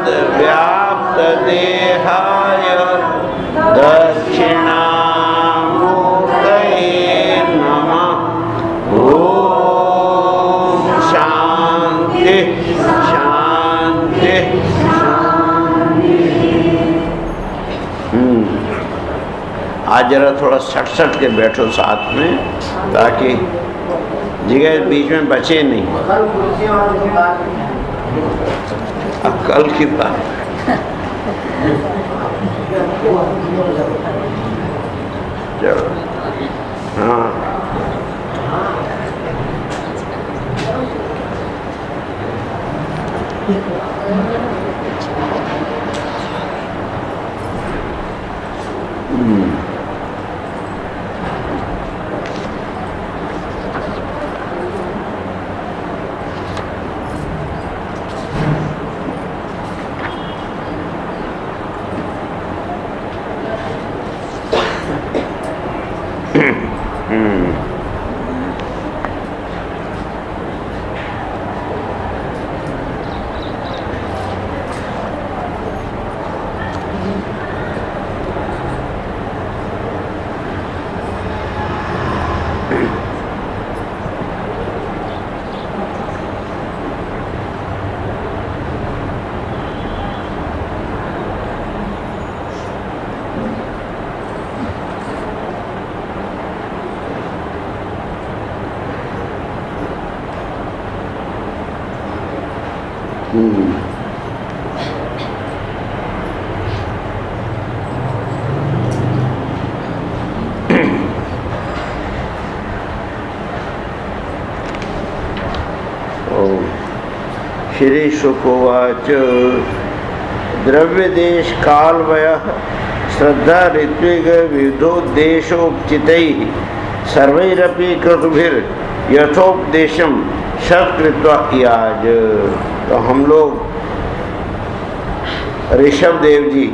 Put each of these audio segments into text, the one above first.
व्याप्त देहाय दक्षिणामूर्तये नमः। ओम शांति शांति शांति। आज जरा थोड़ा सट सट के बैठो साथ में, ताकि जगह बीच में बचे नहीं। कल की बात। चलो हाँ, श्री शुकोवाच द्रव्यदेश कालवयः श्रद्धा ऋत्विक विविधोद्देशोपचितैः सर्वैरपि क्रतुभिर्यथोपदेशं सत्कृत्वा याज। तो हम लोग ऋषभ देव जी,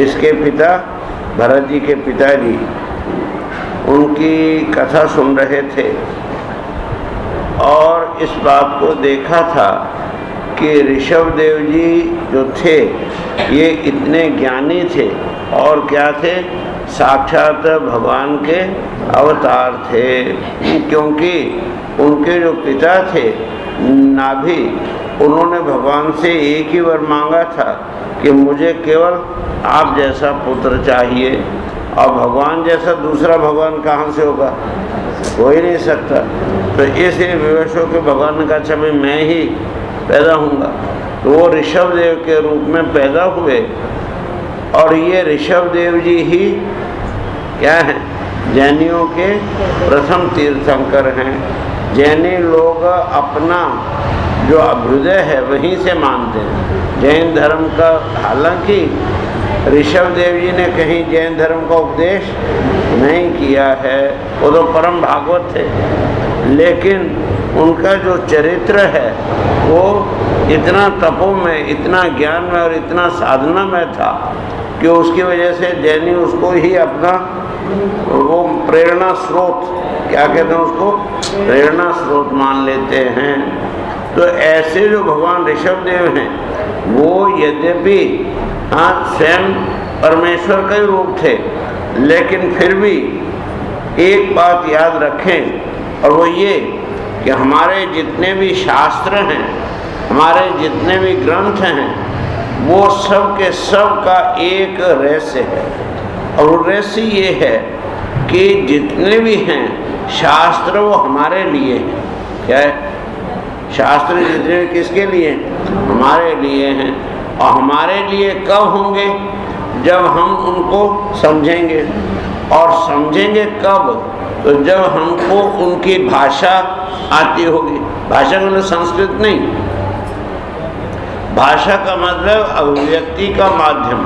इसके पिता भरत जी के पिताजी, उनकी कथा सुन रहे थे और इस बात को देखा था कि ऋषभ देव जी जो थे ये इतने ज्ञानी थे और क्या थे, साक्षात भगवान के अवतार थे। क्योंकि उनके जो पिता थे नाभि, उन्होंने भगवान से एक ही वर मांगा था कि मुझे केवल आप जैसा पुत्र चाहिए, और भगवान जैसा दूसरा भगवान कहाँ से होगा, हो ही नहीं सकता। तो इसलिए विवश होकर भगवान ने कहा अच्छा भाई मैं ही पैदा होऊंगा। तो वो ऋषभ देव के रूप में पैदा हुए, और ये ऋषभ देव जी ही क्या हैं, जैनियों के प्रथम तीर्थंकर हैं। जैनी लोग अपना जो अभ्युदय है वहीं से मानते हैं जैन धर्म का। हालांकि ऋषभ देव जी ने कहीं जैन धर्म का उपदेश नहीं किया है, वो तो परम भागवत थे, लेकिन उनका जो चरित्र है वो इतना तपों में, इतना ज्ञान में और इतना साधना में था कि उसकी वजह से जैनी उसको ही अपना वो प्रेरणा स्रोत, क्या कहते हैं उसको, प्रेरणा स्रोत मान लेते हैं। तो ऐसे जो भगवान ऋषभ देव हैं वो यद्यपि हाँ स्वयं परमेश्वर का ही रूप थे, लेकिन फिर भी एक बात याद रखें, और वो ये कि हमारे जितने भी शास्त्र हैं, हमारे जितने भी ग्रंथ हैं, वो सब के सब का एक रहस्य है। और वो रहस्य ये है कि जितने भी हैं शास्त्र वो हमारे लिए हैं। क्या है, शास्त्र जितने भी किसके लिए, हमारे लिए हैं। और हमारे लिए कब होंगे, जब हम उनको समझेंगे। और समझेंगे कब, तो जब हमको उनकी भाषा आती होगी। भाषा का मतलब संस्कृत नहीं, भाषा का मतलब अभिव्यक्ति का माध्यम।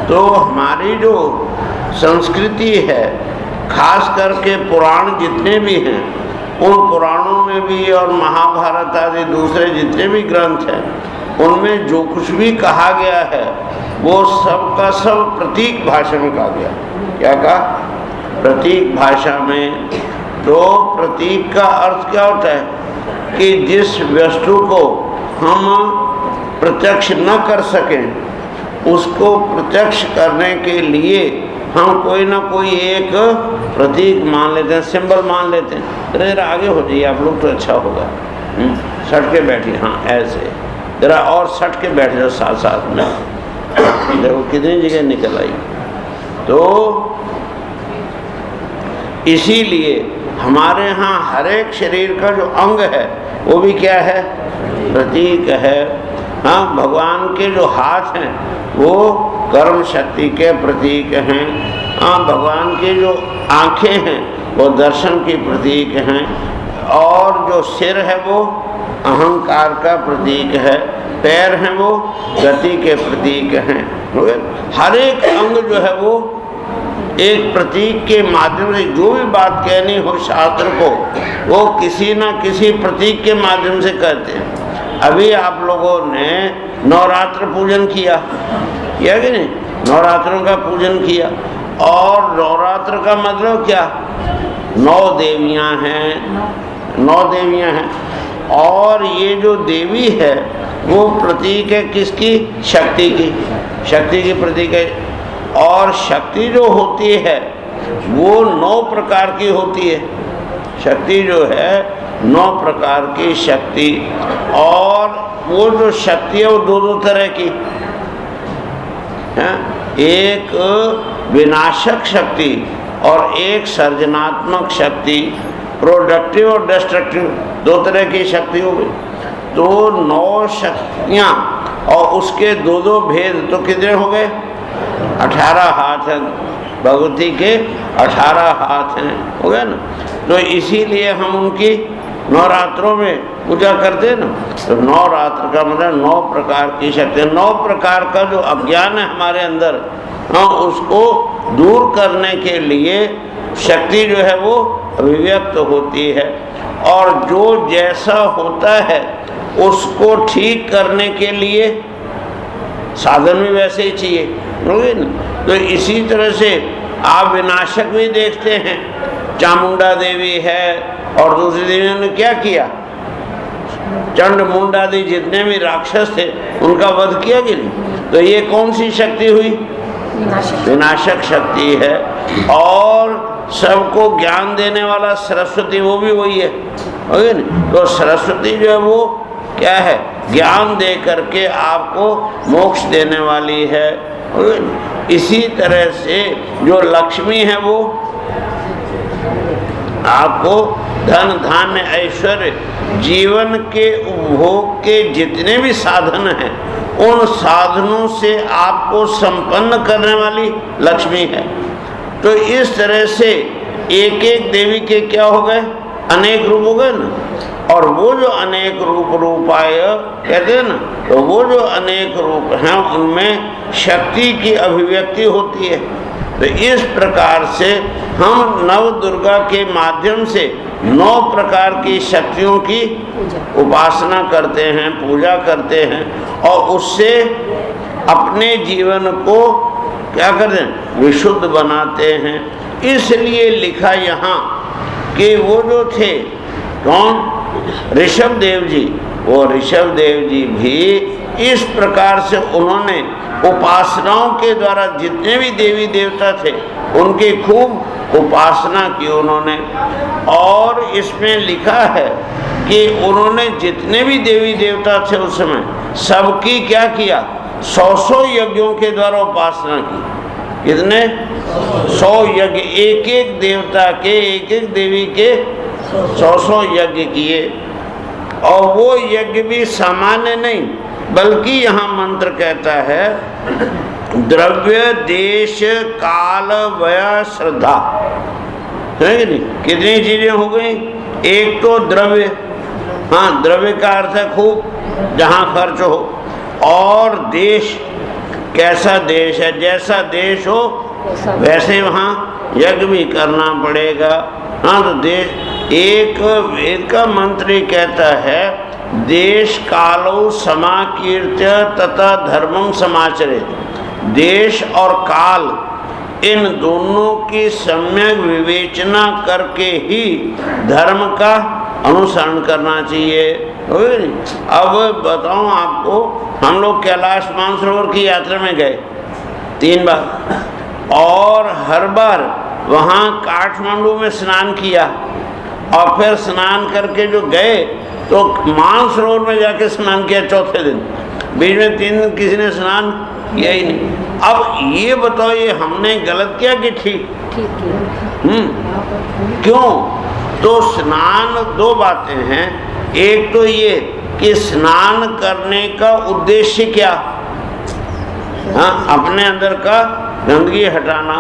तो हमारी जो संस्कृति है, खास करके पुराण जितने भी हैं, उन पुराणों में भी और महाभारत आदि दूसरे जितने भी ग्रंथ हैं, उनमें जो कुछ भी कहा गया है वो सब का सब प्रतीक भाषा में कहा गया। क्या कहा, प्रतीक भाषा में। तो प्रतीक का अर्थ क्या होता है कि जिस वस्तु को हम प्रत्यक्ष न कर सकें, उसको प्रत्यक्ष करने के लिए हम कोई ना कोई एक प्रतीक मान लेते हैं, सिंबल मान लेते हैं। जरा आगे हो जाइए आप लोग तो अच्छा होगा। सट के बैठिए, हाँ ऐसे जरा और सट के बैठ जाओ साथ साथ में। देखो कितनी जगह निकल आई। तो इसीलिए हमारे यहाँ हर एक शरीर का जो अंग है वो भी क्या है, प्रतीक है। हाँ, भगवान के जो हाथ हैं वो कर्म शक्ति के प्रतीक हैं। हाँ, भगवान की जो आँखें हैं वो दर्शन की प्रतीक हैं, और जो सिर है वो अहंकार का प्रतीक है, पैर हैं वो गति के प्रतीक हैं। हर एक अंग जो है वो एक प्रतीक के माध्यम से, जो भी बात कहनी हो शास्त्र को, वो किसी न किसी प्रतीक के माध्यम से कहते हैं। अभी आप लोगों ने नवरात्र पूजन किया कि नहीं? नवरात्रों का पूजन किया, और नवरात्र का मतलब क्या? 9 देवियां हैं, 9 देवियां हैं। और ये जो देवी है वो प्रतीक है किसकी? शक्ति की, शक्ति की प्रतीक है। और शक्ति जो होती है वो 9 प्रकार की होती है। शक्ति जो है 9 प्रकार की शक्ति, और वो जो शक्ति है वो 2 तरह की है। एक विनाशक शक्ति और एक सर्जनात्मक शक्ति, प्रोडक्टिव और डिस्ट्रक्टिव, 2 तरह की शक्ति हो गई। तो 9 शक्तियाँ और उसके 2 भेद, तो कितने हो गए? 18 हाथ हैं भगवती के, 18 हाथ हैं, हो गया ना। तो इसीलिए हम उनकी नवरात्रों में पूजा करते हैं ना। तो नवरात्र का मतलब 9 प्रकार की शक्ति, 9 प्रकार का जो अज्ञान है हमारे अंदर, हाँ, उसको दूर करने के लिए शक्ति जो है वो अभिव्यक्त होती है। और जो जैसा होता है उसको ठीक करने के लिए साधन भी वैसे ही चाहिए, ना। तो इसी तरह से आप विनाशक भी देखते हैं, चामुंडा देवी है, और दूसरी देवियों ने क्या किया? चंड मुंडादि जितने भी राक्षस थे उनका वध किया कि नहीं? तो ये कौन सी शक्ति हुई? विनाशक शक्ति है। और सबको ज्ञान देने वाला सरस्वती, वो भी वही है, नहीं? तो सरस्वती जो है वो क्या है? ज्ञान दे करके आपको मोक्ष देने वाली है। इसी तरह से जो लक्ष्मी है वो आपको धन धान्य ऐश्वर्य जीवन के उपभोग के जितने भी साधन हैं उन साधनों से आपको संपन्न करने वाली लक्ष्मी है। तो इस तरह से एक एक देवी के क्या हो गए? अनेक रूप हो गए ना। और वो जो अनेक रूपाय कहते हैं ना, तो वो जो अनेक रूप हैं उनमें शक्ति की अभिव्यक्ति होती है। तो इस प्रकार से हम नव दुर्गा के माध्यम से 9 प्रकार की शक्तियों की उपासना करते हैं, पूजा करते हैं, और उससे अपने जीवन को क्या करते हैं? विशुद्ध बनाते हैं। इसलिए लिखा यहाँ कि वो जो थे कौन? ऋषभ देव जी। वो ऋषभ देव जी भी इस प्रकार से उन्होंने उपासनाओं के द्वारा जितने भी देवी देवता थे उनकी खूब उपासना की उन्होंने। और इसमें लिखा है कि उन्होंने जितने भी देवी देवता थे उस समय सबकी क्या किया? 100 यज्ञों के द्वारा उपासना की। कितने? 100 यज्ञ, एक एक देवता के, एक एक देवी के 100 यज्ञ किए। और वो यज्ञ भी सामान्य नहीं, बल्कि यहाँ मंत्र कहता है द्रव्य देश काल वय श्रद्धा, है कि नहीं? कितनी चीजें हो गई? एक तो द्रव्य, हाँ, द्रव्य का अर्थ है खूब, जहाँ खर्च हो। और देश, कैसा देश है? जैसा देश हो वैसे वहाँ यज्ञ भी करना पड़ेगा। हाँ, तो देश, एक वेद का मंत्र कहता है देश कालो समाकीर्त्य तथा धर्मम समाचरे। देश और काल इन दोनों की सम्यक विवेचना करके ही धर्म का अनुसरण करना चाहिए। अब बताऊं आपको, हम लोग कैलाश मानसरोवर की यात्रा में गए 3 बार, और हर बार वहाँ काठमांडू में स्नान किया, और फिर स्नान करके जो गए तो मानसरोवर में जाके स्नान किया चौथे दिन। बीच में 3 दिन किसी ने स्नान किया ही नहीं। अब ये बताओ, ये हमने गलत किया कि ठीक? क्यों? तो स्नान 2 बातें हैं। एक तो ये कि स्नान करने का उद्देश्य क्या? हाँ, अपने अंदर का गंदगी हटाना,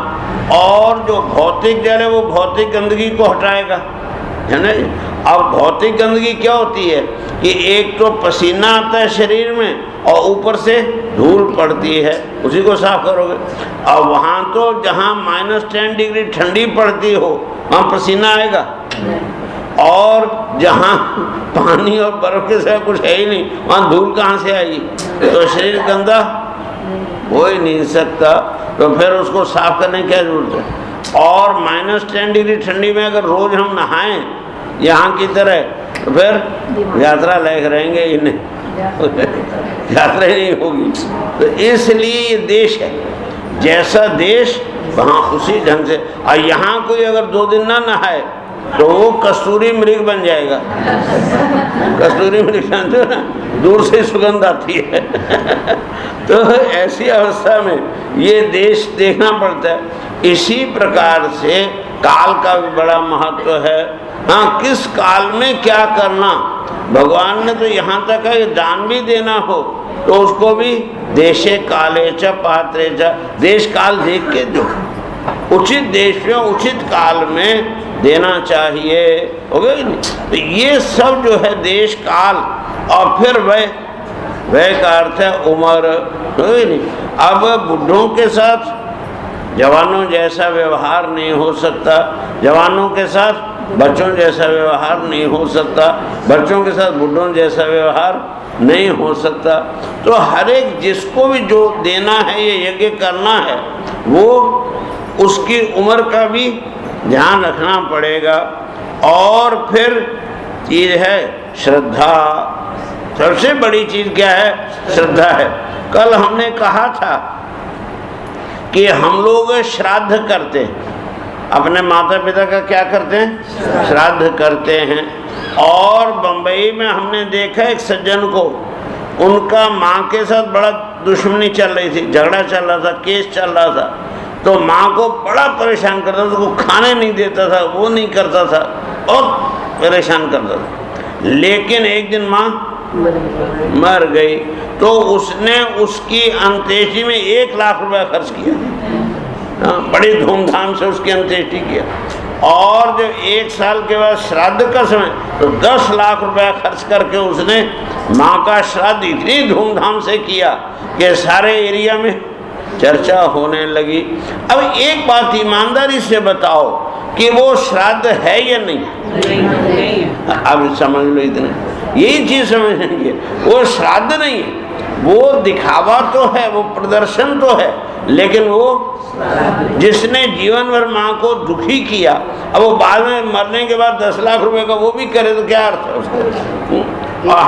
और जो भौतिक जल है वो भौतिक गंदगी को हटाएगा, है ना। अब भौतिक गंदगी क्या होती है कि एक तो पसीना आता है शरीर में, और ऊपर से धूल पड़ती है, उसी को साफ करोगे। अब वहाँ तो जहाँ -10 डिग्री ठंडी पड़ती हो वहाँ पसीना आएगा, और जहाँ पानी और बर्फ के सिवा कुछ है ही नहीं वहाँ धूल कहाँ से आएगी? तो शरीर गंदा हो ही नहीं सकता, तो फिर उसको साफ करने की क्या जरूरत है? और -10 डिग्री ठंडी में अगर रोज हम नहाएं यहाँ की तरह, तो फिर यात्रा लायक रहेंगे ही नहीं, यात्रा ही नहीं होगी। तो इसलिए ये देश है, जैसा देश वहाँ उसी ढंग से। और यहाँ कोई अगर 2 दिन ना नहाए तो वो कस्तूरी मृग बन जाएगा। कस्तूरी मृग समझो ना, दूर से सुगंध आती है। तो ऐसी अवस्था में ये देश देखना पड़ता है। इसी प्रकार से काल का भी बड़ा महत्व है। हाँ, किस काल में क्या करना, भगवान ने तो यहाँ तक है दान भी देना हो तो उसको भी देशे काले च पात्रे च, देश काल देख के दो, उचित देश में उचित काल में देना चाहिए, हो गया नहीं? तो ये सब जो है देश काल, और फिर वह का अर्थ है उम्र, हो गया नहीं? अब बुढ़ों के साथ जवानों जैसा व्यवहार नहीं हो सकता, जवानों के साथ बच्चों जैसा व्यवहार नहीं हो सकता, बच्चों के साथ बुढ़ों जैसा व्यवहार नहीं हो सकता। तो हर एक जिसको भी जो देना है, ये यज्ञ करना है, वो उसकी उम्र का भी ध्यान रखना पड़ेगा। और फिर चीज है श्रद्धा। सबसे बड़ी चीज क्या है? श्रद्धा है। कल हमने कहा था कि हम लोग श्राद्ध करते हैं, अपने माता पिता का क्या करते हैं? श्राद्ध करते हैं। और बम्बई में हमने देखा एक सज्जन को, उनका माँ के साथ बड़ा दुश्मनी चल रही थी, झगड़ा चल रहा था, केस चल रहा था। तो माँ को बड़ा परेशान करता था, उसको खाने नहीं देता था, वो नहीं करता था, और परेशान करता था। लेकिन एक दिन माँ मर गई, तो उसने उसकी अंत्येष्टि में 1 लाख रुपया खर्च किया। बड़ी धूमधाम से उसकी अंत्येष्टि किया। और जब 1 साल के बाद श्राद्ध का समय, तो 10 लाख रुपया खर्च करके उसने माँ का श्राद्ध इतनी धूमधाम से किया कि सारे एरिया में चर्चा होने लगी। अब एक बात ईमानदारी से बताओ कि वो श्राद्ध है या नहीं? अब समझ लो, इतना यही चीज समझेंगे, वो श्राद्ध नहीं है, वो दिखावा तो है, वो प्रदर्शन तो है, लेकिन वो जिसने जीवन भर माँ को दुखी किया, अब वो बाद में मरने के बाद 10 लाख रुपए का वो भी करे तो क्या अर्थ है उसका? और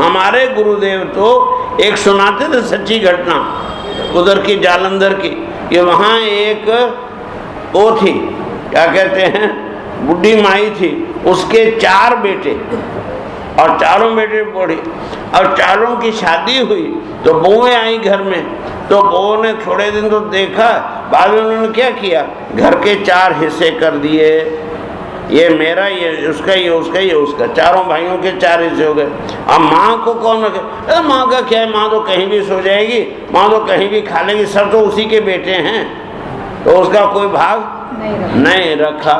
हमारे गुरुदेव तो एक सुनाते थे सच्ची घटना उधर की, जालंधर की, कि वहाँ एक वो थी, क्या कहते हैं, बुढ़ी माई थी, उसके 4 बेटे, और चारों बेटे पढ़े, और चारों की शादी हुई, तो बहुएं आई घर में। तो बहुओं ने थोड़े दिन तो देखा, बाद में उन्होंने क्या किया, घर के 4 हिस्से कर दिए, ये मेरा, ये उसका, ये उसका, ये उसका, चारों भाइयों के 4 हिस्से हो गए। अब माँ को कौन रखे? अरे माँ का क्या है, माँ तो कहीं भी सो जाएगी, माँ तो कहीं भी खा लेगी, सब तो उसी के बेटे हैं, तो उसका कोई भाग नहीं रखा।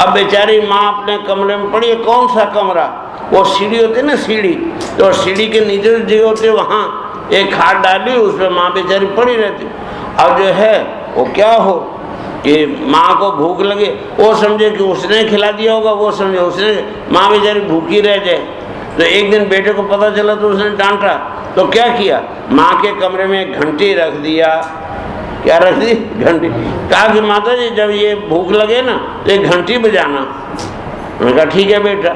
अब बेचारी माँ अपने कमरे में पड़ी है। कौन सा कमरा? वो सीढ़ी होती है ना, सीढ़ी, तो सीढ़ी के नीचे जगह होते, वहाँ एक खाट डाली, उसमें माँ बेचारी पड़ी रहती। अब जो है वो क्या हो कि माँ को भूख लगे, वो समझे कि उसने खिला दिया होगा, वो समझे उसने, माँ बेचारी भूखी रह जाए। तो एक दिन बेटे को पता चला तो उसने डांटा, तो क्या किया, माँ के कमरे में एक घंटी रख दिया। क्या रख दी? घंटी। कहा कि माता जी जब ये भूख लगे ना तो एक घंटी बजाना। उन्होंने कहा ठीक है बेटा।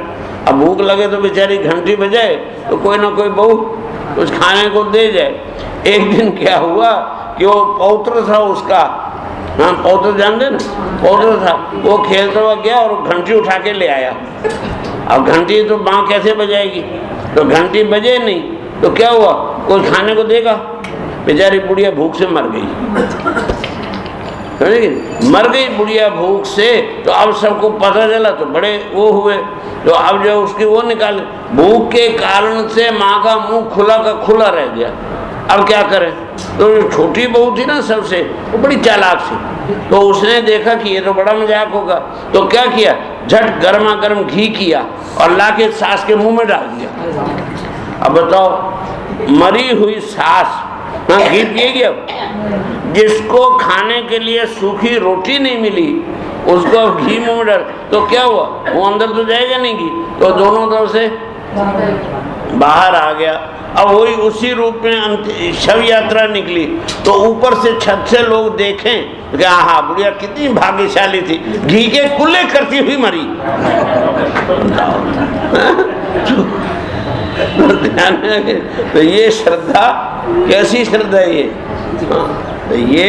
अब भूख लगे तो बेचारी घंटी बजाए तो कोई ना कोई बहू कुछ खाने को दे जाए। एक दिन क्या हुआ कि वो पौत्र था उसका, हाँ पौत्र जानते ना, पौत्र था, वो खेलता हुआ गया और घंटी उठा के ले आया। अब घंटी तो माँ कैसे बजाएगी, तो घंटी बजे नहीं तो क्या हुआ, कोई खाने को देगा, बेचारी बुढ़िया भूख से मर गई। मर गई बुढ़िया भूख से। तो अब सबको पता चला तो बड़े वो हुए, तो अब जो उसकी वो निकाले, भूख के कारण से माँ का मुंह खुला का खुला रह गया। अब क्या करें, तो जो छोटी बहू थी ना सबसे, वो बड़ी चालाक थी, तो उसने देखा कि ये तो बड़ा मजाक होगा, तो क्या किया, झट गर्मा गर्म घी किया और लाके सास के मुंह में डाल दिया। अब बताओ, मरी हुई सास घी पिएगी। अब जिसको खाने के लिए सूखी रोटी नहीं मिली उसको घी मुंह में डाल, तो क्या हुआ, वो अंदर तो जाएगा नहीं घी, तो दोनों तरफ से बाहर आ गया। अब वही उसी रूप में शव यात्रा निकली, तो ऊपर से छत से लोग देखें कि हाँ बुढ़िया कितनी भाग्यशाली थी, घी के कुल्ले करती हुई मरी। तो ये श्रद्धा कैसी श्रद्धा है ये, तो ये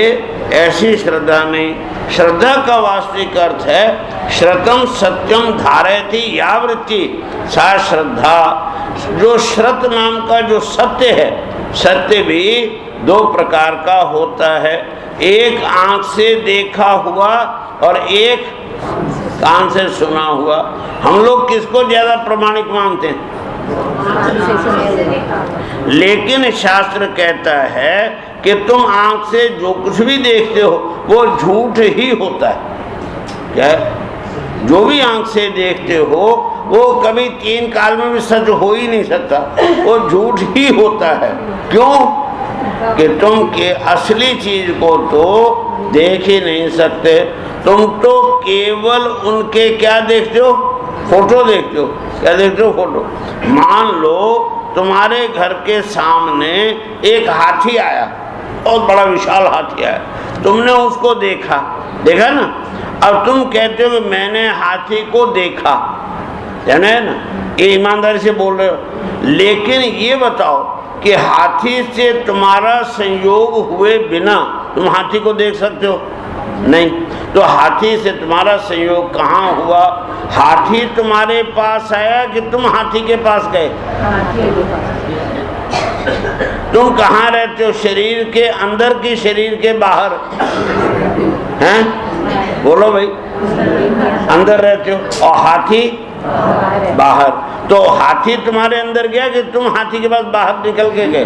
ऐसी श्रद्धा नहीं। श्रद्धा का वास्तविक अर्थ है श्रतम सत्यम धारयति या वृत्ति सा श्रद्धा। जो श्रत नाम का जो सत्य है, सत्य भी दो प्रकार का होता है, एक आंख से देखा हुआ और एक कान से सुना हुआ। हम लोग किसको ज्यादा प्रमाणिक मानते हैं, लेकिन शास्त्र कहता है कि तुम आंख से जो कुछ भी देखते हो वो झूठ ही होता है। क्या है, जो भी आंख से देखते हो वो कभी 3 काल में भी सच हो ही नहीं सकता, वो झूठ ही होता है। क्यों कि तुम के असली चीज को तो देख ही नहीं सकते, तुम तो केवल उनके क्या देखते हो, फोटो देखते हो। क्या देखते हो, फोटो। मान लो तुम्हारे घर के सामने एक हाथी आया, बहुत बड़ा विशाल हाथी आया, तुमने उसको देखा, देखा ना, अब तुम कहते हो कि मैंने हाथी को देखा, जाना है ना, ये ईमानदारी से बोल रहे हो। लेकिन ये बताओ कि हाथी से तुम्हारा संयोग हुए बिना तुम हाथी को देख सकते हो? नहीं। तो हाथी से तुम्हारा संयोग कहाँ हुआ? हाथी तुम्हारे पास आया कि तुम हाथी के पास गए? तुम कहाँ रहते हो, शरीर के अंदर की शरीर के बाहर? हैं, बोलो भाई। अंदर रहते हो और हाथी बाहर। तो हाथी तुम्हारे अंदर गया कि तुम हाथी के पास बाहर निकल के गए?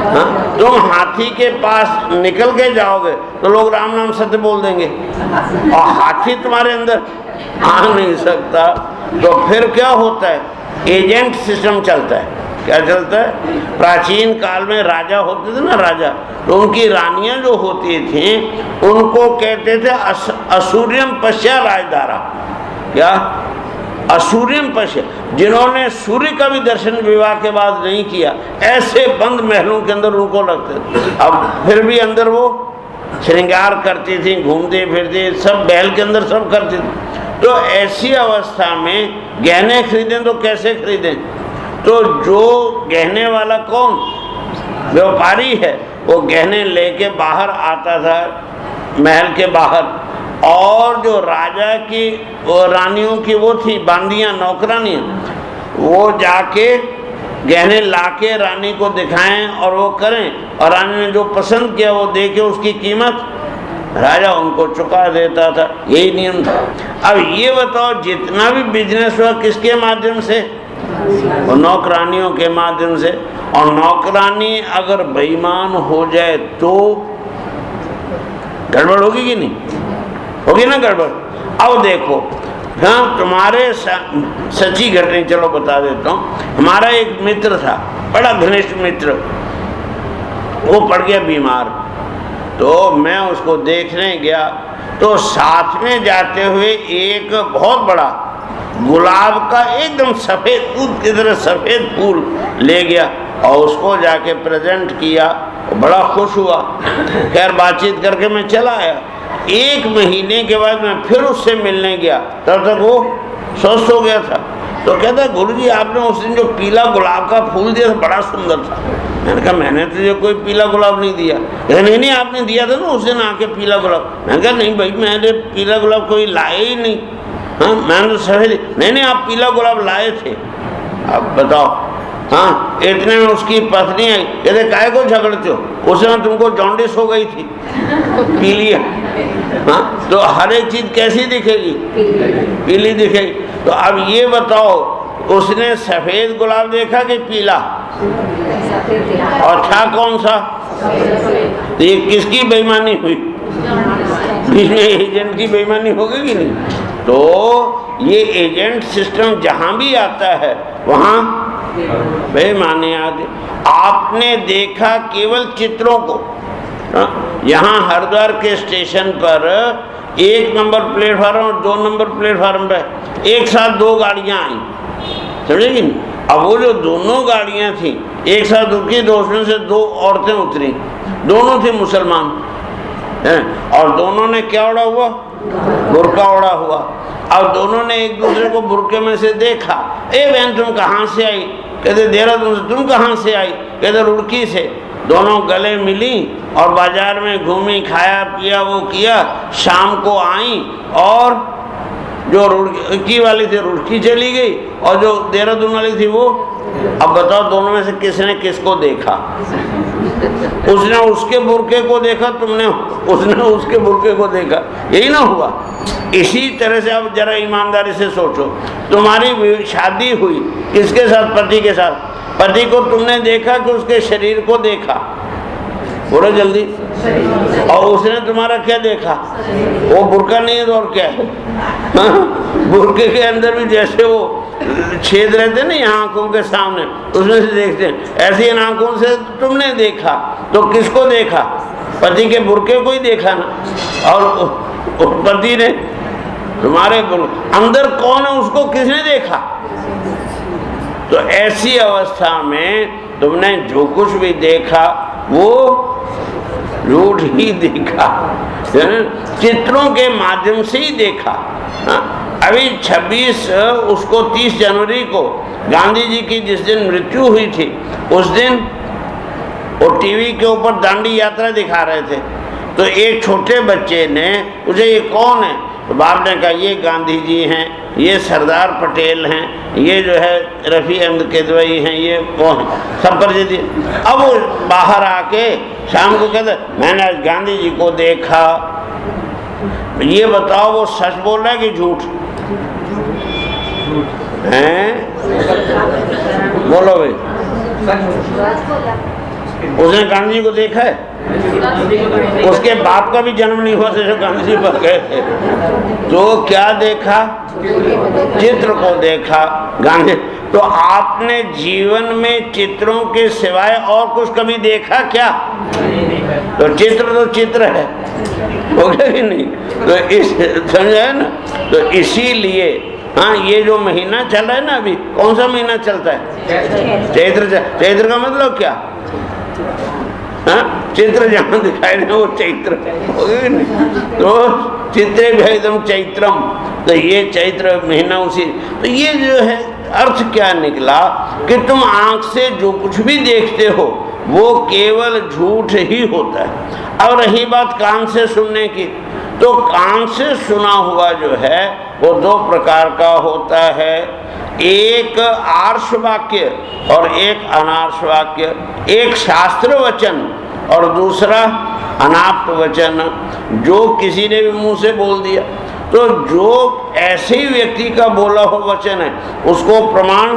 हाँ, तुम हाथी के पास निकल के जाओगे तो लोग राम नाम सत्य बोल देंगे, और हाथी तुम्हारे अंदर आ नहीं सकता। तो फिर क्या होता है, एजेंट सिस्टम चलता है। क्या चलता है? प्राचीन काल में राजा होते थे ना, राजा, तो उनकी रानियां जो होती थी उनको कहते थे असूर्यम पश्या राजदारा। क्या? असूर्यम पश्य, जिन्होंने सूर्य का भी दर्शन विवाह के बाद नहीं किया, ऐसे बंद महलों के अंदर उनको रखते थे। अब फिर भी अंदर वो श्रृंगार करती थी, घूमते फिरते, सब महल के अंदर सब करती थी। तो ऐसी अवस्था में गहने खरीदें तो कैसे खरीदें? तो जो गहने वाला कौन, व्यापारी है, वो गहने लेके बाहर आता था महल के बाहर, और जो राजा की वो रानियों की वो थी बांदियाँ, नौकरानियाँ, वो जाके गहने लाके रानी को दिखाएं और वो करें, और रानी ने जो पसंद किया वो दे के उसकी कीमत राजा उनको चुका देता था। यही नियम था। अब ये बताओ, जितना भी बिजनेस हुआ किसके माध्यम से? और नौकरानियों के माध्यम से। और नौकरानी अगर बेईमान हो जाए तो गड़बड़ होगी कि नहीं होगी? ना गड़बड़। अब देखो, हाँ, तुम्हारे सच्ची घटना चलो बता देता हूँ। हमारा एक मित्र था, बड़ा घनिष्ठ मित्र, वो पड़ गया बीमार, तो मैं उसको देखने गया, तो साथ में जाते हुए एक बहुत बड़ा गुलाब का एकदम सफ़ेद दूध की तरह सफ़ेद फूल ले गया और उसको जाके प्रेजेंट किया। बड़ा खुश हुआ। खैर बातचीत करके मैं चला आया। 1 महीने के बाद मैं फिर उससे मिलने गया, तब तक वो स्वस्थ हो गया था। तो कहता गुरुजी आपने उस दिन जो पीला गुलाब का फूल दिया था बड़ा सुंदर था। मैंने कहा मैंने तुझे कोई पीला गुलाब नहीं दिया। नहीं आपने दिया था ना उस दिन आके पीला गुलाब। मैंने कहा नहीं भाई मैंने पीला गुलाब कोई लाए ही नहीं। हाँ मैंने तो सफेद। नहीं आप पीला गुलाब लाए थे। अब बताओ। हाँ इतने में उसकी पत्नी आई, कहते काहे को झगड़ते हो, उस समय तुमको जॉन्डिस हो गई थी, पी लिया। हाँ तो हर एक चीज कैसी दिखेगी, पीली दिखेगी। तो अब ये बताओ उसने सफेद गुलाब देखा कि पीला, और था कौन सा? तो ये किसकी बेईमानी हुई? इसमें एजेंट की बेईमानी होगी कि नहीं? तो ये एजेंट सिस्टम जहां भी आता है वहां बेईमानी आती। आपने देखा केवल चित्रों को। यहाँ हरिद्वार के स्टेशन पर 1 नंबर प्लेटफार्म और 2 नंबर प्लेटफार्म पे एक साथ 2 गाड़ियां आई, समझेगी? अब वो जो दोनों गाड़ियां थी एक साथ रुकी, तो उसमें से 2 औरतें उतरी, दोनों थी मुसलमान हैं, और दोनों ने क्या ओढ़ा हुआ? बुर्का ओढ़ा हुआ। अब दोनों ने एक दूसरे को बुर्के में से देखा। ए बहन तुम कहाँ से आई? कहते देहरादून से। तुम कहाँ से आई? कहते रुड़की से। दोनों गले मिली और बाजार में घूमी, खाया पिया, वो किया। शाम को आई और जो रुड़की वाली थी रुड़की चली गई, और जो देहरादून वाली थी वो। अब बताओ दोनों में से किसने किसको देखा? उसने उसके बुर्के को देखा, तुमने उसने उसके बुर्के को देखा। यही ना हुआ? इसी तरह से अब जरा ईमानदारी से सोचो, तुम्हारी शादी हुई किसके साथ? पति के साथ। पति को तुमने देखा कि उसके शरीर को देखा? बोलो जल्दी। और उसने तुम्हारा क्या देखा? वो बुर्का नहीं है तो और क्या है? बुर्के के अंदर भी जैसे वो छेद रहते ना यहाँ आंखों के सामने, उसमें से देखते हैं, ऐसी इन आंखों से तुमने देखा। तो किसको देखा? पति के बुर्के को ही देखा ना। और पति ने तुम्हारे अंदर कौन है उसको किसने देखा? तो ऐसी अवस्था में तुमने जो कुछ भी देखा वो झूठ ही देखा, चित्रों के माध्यम से ही देखा। अभी 30 जनवरी को गांधी जी की जिस दिन मृत्यु हुई थी, उस दिन वो टीवी के ऊपर दांडी यात्रा दिखा रहे थे। तो एक छोटे बच्चे ने पूछा ये कौन है? तो बाप ने कहा ये गांधी जी हैं, ये सरदार पटेल हैं, ये जो है रफ़ी अहमद किदवई हैं, ये वो हैं, सब परिचय दिए। अब वो बाहर आके शाम को कहते मैंने आज गांधी जी को देखा। ये बताओ वो सच बोल रहा है कि झूठ हैं? बोलो भाई। उसने गांधी जी को देखा है? उसके बाप का भी जन्म नहीं हुआ था जो गांधी जी पर गए थे। तो क्या देखा? चित्र को देखा गांधी। तो आपने जीवन में चित्रों के सिवाय और कुछ कभी देखा क्या? तो चित्र है, हो गया कि नहीं? तो इस समझे ना? तो इसीलिए हाँ ये जो महीना चल रहा है ना, अभी कौन सा महीना चलता है? चैत्र का मतलब क्या? हाँ चित्र जहाँ दिखाई दे वो चैत्र हो गया नहीं? तो चित्रे भेदम चैत्रम, तो ये चैत्र महीना उसी। तो ये जो है अर्थ क्या निकला कि तुम आंख से जो कुछ भी देखते हो वो केवल झूठ ही होता है। अब रही बात कान से सुनने की, तो कान से सुना हुआ जो है वो 2 प्रकार का होता है, एक आर्ष वाक्य और एक अनार्ष वाक्य, एक शास्त्र वचन और दूसरा अनाप्त वचन, जो किसी ने भी मुंह से बोल दिया। तो जो ऐसे ही व्यक्ति का बोला हुआ वचन है उसको प्रमाण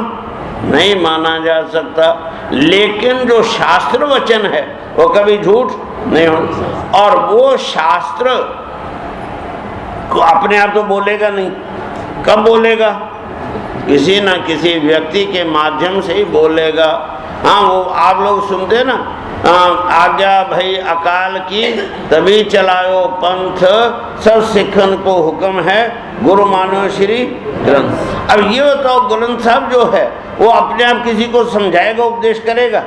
नहीं माना जा सकता, लेकिन जो शास्त्र वचन है वो कभी झूठ नहीं होता। और वो शास्त्र को अपने आप तो बोलेगा नहीं, कब बोलेगा? किसी न किसी व्यक्ति के माध्यम से ही बोलेगा। हाँ वो आप लोग सुनते ना, आज्ञा भई अकाल की तभी चलायो पंथ, सब सिखन को हुक्म है गुरु मानो श्री ग्रंथ। अब ये बताओ ग्रंथ साहब जो है वो अपने आप किसी को समझाएगा, उपदेश करेगा?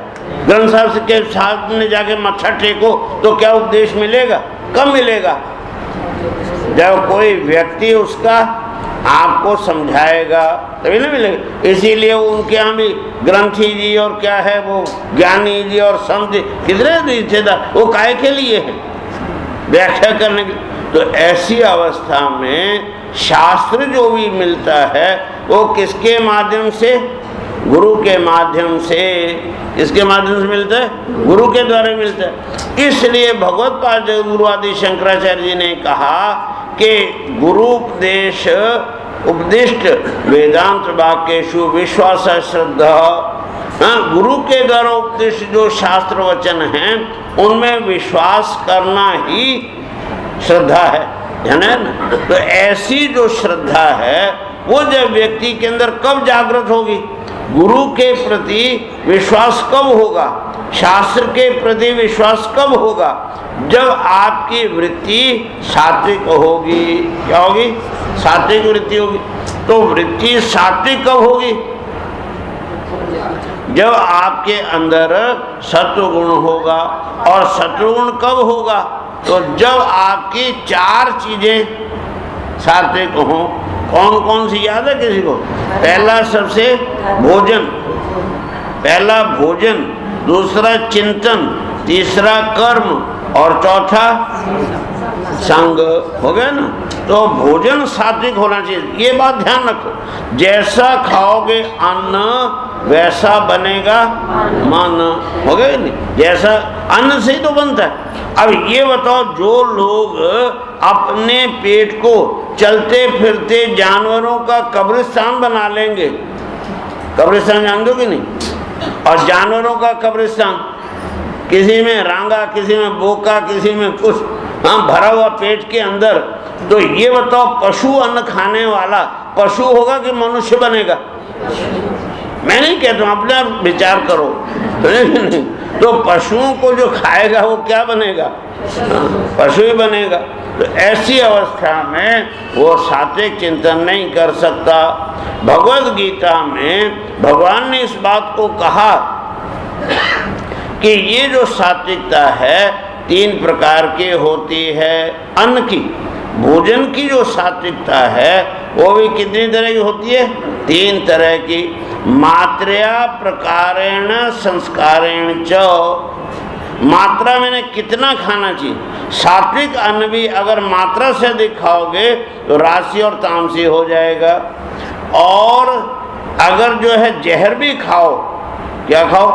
ग्रंथ साहब से के साथ में जाके मत्था टेको तो क्या उपदेश मिलेगा? कब मिलेगा? जब कोई व्यक्ति उसका आपको समझाएगा तभी ना मिलेगा। इसीलिए उनके यहाँ भी ग्रंथी जी और क्या है वो ज्ञानी जी और संत जी कितने रिश्तेदार, वो काहे के लिए है? व्याख्या करने के लिए। तो ऐसी अवस्था में शास्त्र जो भी मिलता है वो किसके माध्यम से? गुरु के माध्यम से। किसके माध्यम से मिलता है? गुरु के द्वारा मिलता है। इसलिए भगवत्पाद जगद्गुरु आदि शंकराचार्य जी ने कहा कि गुरु उपदेश उपदिष्ट वेदांत वाक्येषु विश्वास श्रद्धा। गुरु के द्वारा उपदेश जो शास्त्र वचन हैं उनमें विश्वास करना ही श्रद्धा है ना। तो ऐसी जो श्रद्धा है वो जब व्यक्ति के अंदर कब जागृत होगी? गुरु के प्रति विश्वास कब होगा? शास्त्र के प्रति विश्वास कब होगा? जब आपकी वृत्ति सात्विक होगी। क्या होगी? सात्विक वृत्ति होगी। तो वृत्ति सात्विक कब होगी? जब आपके अंदर सत्वगुण होगा। और सत्वगुण कब होगा? तो जब आपकी चार चीजें सात्विक हों। कौन कौन सी याद है किसी को? पहला सबसे भोजन, पहला भोजन, दूसरा चिंतन, तीसरा कर्म और चौथा संग। हो गया ना। तो भोजन सात्विक होना चाहिए, ये बात ध्यान रखो। जैसा खाओगे अन्न वैसा बनेगा मन। हो गया नहीं? जैसा अन्न से ही तो बनता है। अब ये बताओ, जो लोग अपने पेट को चलते फिरते जानवरों का कब्रिस्तान बना लेंगे, कब्रिस्तान जान दो कि नहीं? और जानवरों का कब्रिस्तान, किसी में रांगा, किसी में बोका, किसी में कुछ, हाँ, भरा हुआ पेट के अंदर। तो ये बताओ, पशु अन्न खाने वाला पशु होगा कि मनुष्य बनेगा? मैं नहीं कहता हूँ, अपने आप विचार करो। तो पशुओं को जो खाएगा वो क्या बनेगा? पशु ही बनेगा। तो ऐसी अवस्था में वो सात्विक चिंतन नहीं कर सकता। भगवद गीता में भगवान ने इस बात को कहा कि ये जो सात्विकता है तीन प्रकार की होती है। अन्न की, भोजन की जो सात्विकता है वो भी कितनी तरह की होती है? तीन तरह की। मात्रा प्रकारेण संस्कारेण च। मात्रा मैंने कितना खाना चाहिए। सात्विक अन्न भी अगर मात्रा से अधिक खाओगे तो राशि और तामसी हो जाएगा। और अगर जो है जहर भी खाओ, क्या खाओ?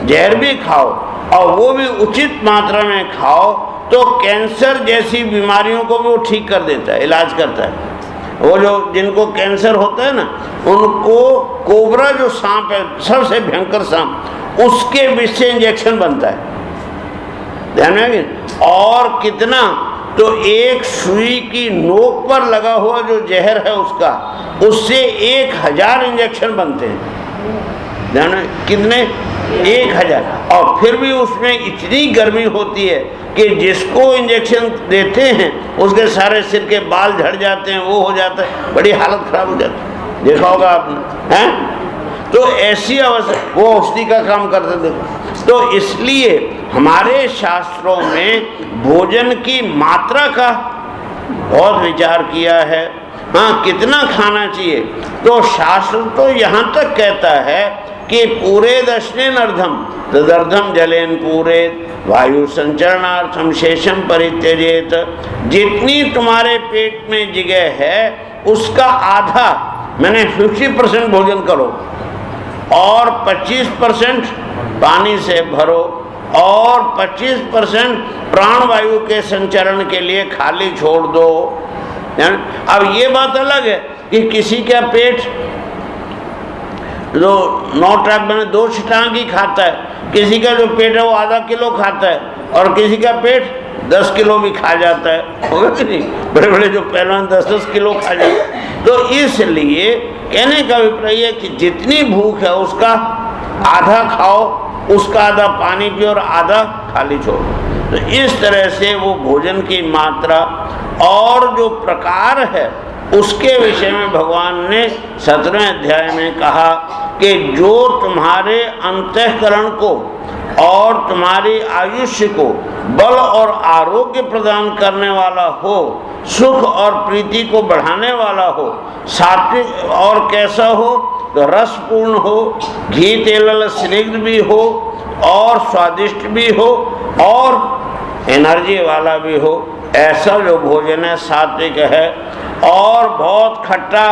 जहर भी खाओ, और वो भी उचित मात्रा में खाओ, तो कैंसर जैसी बीमारियों को भी वो ठीक कर देता है, इलाज करता है। वो जो जिनको कैंसर होता है ना, उनको कोबरा जो सांप है, सबसे भयंकर सांप, उसके विष से इंजेक्शन बनता है। ध्यान में। और कितना? तो एक सुई की नोक पर लगा हुआ जो जहर है उसका, उससे 1000 इंजेक्शन बनते हैं। ध्यान में। कितने? 1000। और फिर भी उसमें इतनी गर्मी होती है कि जिसको इंजेक्शन देते हैं उसके सारे सिर के बाल झड़ जाते हैं, वो हो जाता है, बड़ी हालत खराब हो जाती है। देखा होगा आपने, हैं? तो ऐसी अवस्था वो औषधि का काम करते देखो। तो इसलिए हमारे शास्त्रों में भोजन की मात्रा का बहुत विचार किया है। हाँ, कितना खाना चाहिए? तो शास्त्र तो यहाँ तक कहता है कि पूरे दशनेन अर्धम तदर्धम जलेन पूरे वायु संचरणार्थम शेषम परित्यजेत। जितनी तुम्हारे पेट में जगह है उसका आधा, मैंने 50% भोजन करो, और 25% पानी से भरो, और 25% प्राणवायु के संचरण के लिए खाली छोड़ दो। अब ये बात अलग है कि किसी का पेट जो 9 टाक बने 2 टांग ही खाता है, किसी का जो पेट है वो आधा किलो खाता है, और किसी का पेट 10 किलो भी खा जाता है। होगा कि नहीं? बड़े बड़े जो पहलवान 10-10 किलो खा जाते हैं। तो इसलिए कहने का अभिप्राय है कि जितनी भूख है उसका आधा खाओ, उसका आधा पानी पियो और आधा खाली छोड़ो। तो इस तरह से वो भोजन की मात्रा और जो प्रकार है उसके विषय में भगवान ने 17वें अध्याय में कहा कि जो तुम्हारे अंतःकरण को और तुम्हारी आयुष्य को बल और आरोग्य प्रदान करने वाला हो सुख और प्रीति को बढ़ाने वाला हो, सात्विक और कैसा हो तो रसपूर्ण हो, घी तेल स्निग्ध भी हो और स्वादिष्ट भी हो और एनर्जी वाला भी हो, ऐसा जो भोजन है सात्विक है। और बहुत खट्टा,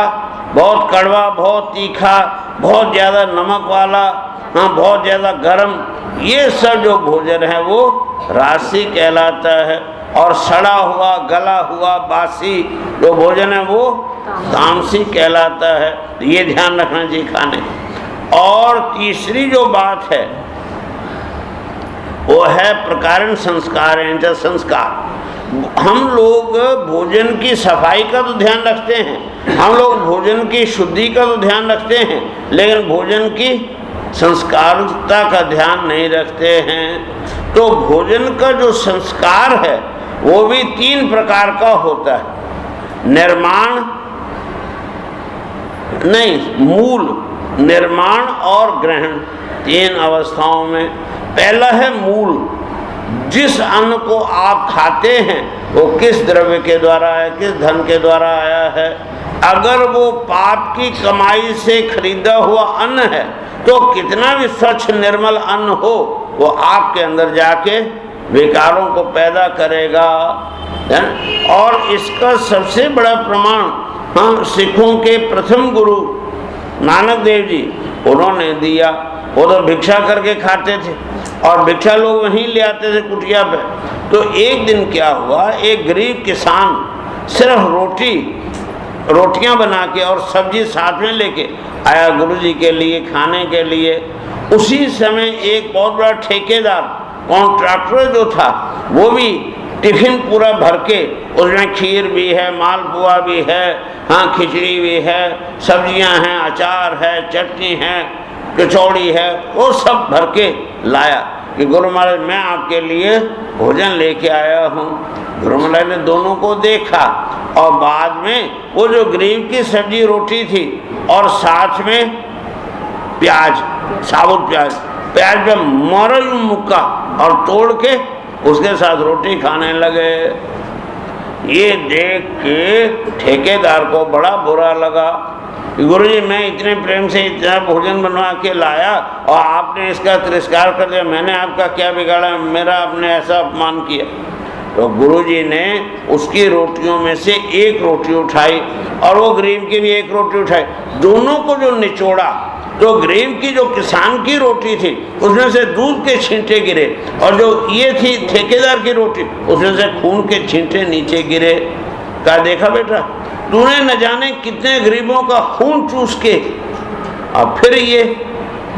बहुत कड़वा, बहुत तीखा, बहुत ज़्यादा नमक वाला, हाँ बहुत ज़्यादा गरम, ये सब जो भोजन है वो राशि कहलाता है। और सड़ा हुआ, गला हुआ, बासी जो भोजन है वो तामसी कहलाता है। तो ये ध्यान रखना चाहिए खाने। और तीसरी जो बात है वो है प्रकारण संस्कार है, संस्कार। हम लोग भोजन की सफाई का तो ध्यान रखते हैं, हम लोग भोजन की शुद्धि का तो ध्यान रखते हैं, लेकिन भोजन की संस्कारता का ध्यान नहीं रखते हैं। तो भोजन का जो संस्कार है वो भी 3 प्रकार का होता है। निर्माण नहीं, मूल, निर्माण और ग्रहण, 3 अवस्थाओं में। पहला है मूल, जिस अन्न को आप खाते हैं वो किस द्रव्य के द्वारा है, किस धन के द्वारा आया है। अगर वो पाप की कमाई से खरीदा हुआ अन्न है तो कितना भी स्वच्छ निर्मल अन्न हो वो आपके अंदर जाके विकारों को पैदा करेगा। और इसका सबसे बड़ा प्रमाण हम सिखों के प्रथम गुरु नानक देव जी उन्होंने दिया। वो तो भिक्षा करके खाते थे और भिक्षा लोग वहीं ले आते थे कुटिया पे। तो एक दिन क्या हुआ, एक गरीब किसान सिर्फ रोटियां बना के और सब्जी साथ में लेके आया गुरुजी के लिए खाने के लिए। उसी समय एक बहुत बड़ा ठेकेदार कॉन्ट्रैक्टर जो था वो भी टिफिन पूरा भर के, उसमें खीर भी है, मालपुआ भी है, हाँ खिचड़ी भी है, सब्जियां हैं, अचार है, चटनी है, कचौड़ी है, वो सब भर के लाया कि गुरु महाराज मैं आपके लिए भोजन लेके आया हूँ। गुरु महाराज ने दोनों को देखा और बाद में वो जो गरीब की सब्जी रोटी थी और साथ में प्याज, साबुत प्याज पे मरल मुक्का और तोड़ के उसके साथ रोटी खाने लगे। ये देख के ठेकेदार को बड़ा बुरा लगा। गुरुजी मैं इतने प्रेम से इतना भोजन बनवा के लाया और आपने इसका तिरस्कार कर दिया, मैंने आपका क्या बिगाड़ा, मेरा आपने ऐसा अपमान किया। तो गुरुजी ने उसकी रोटियों में से एक रोटी उठाई और वो गरीब की भी एक रोटी उठाई, दोनों को जो निचोड़ा तो गरीब की जो किसान की रोटी थी उसमें से दूध के छींटे गिरे और जो ये थी ठेकेदार की रोटी उसमें से खून के छींटे नीचे गिरे। क्या देखा बेटा, तूने न जाने कितने गरीबों का खून चूस के और फिर ये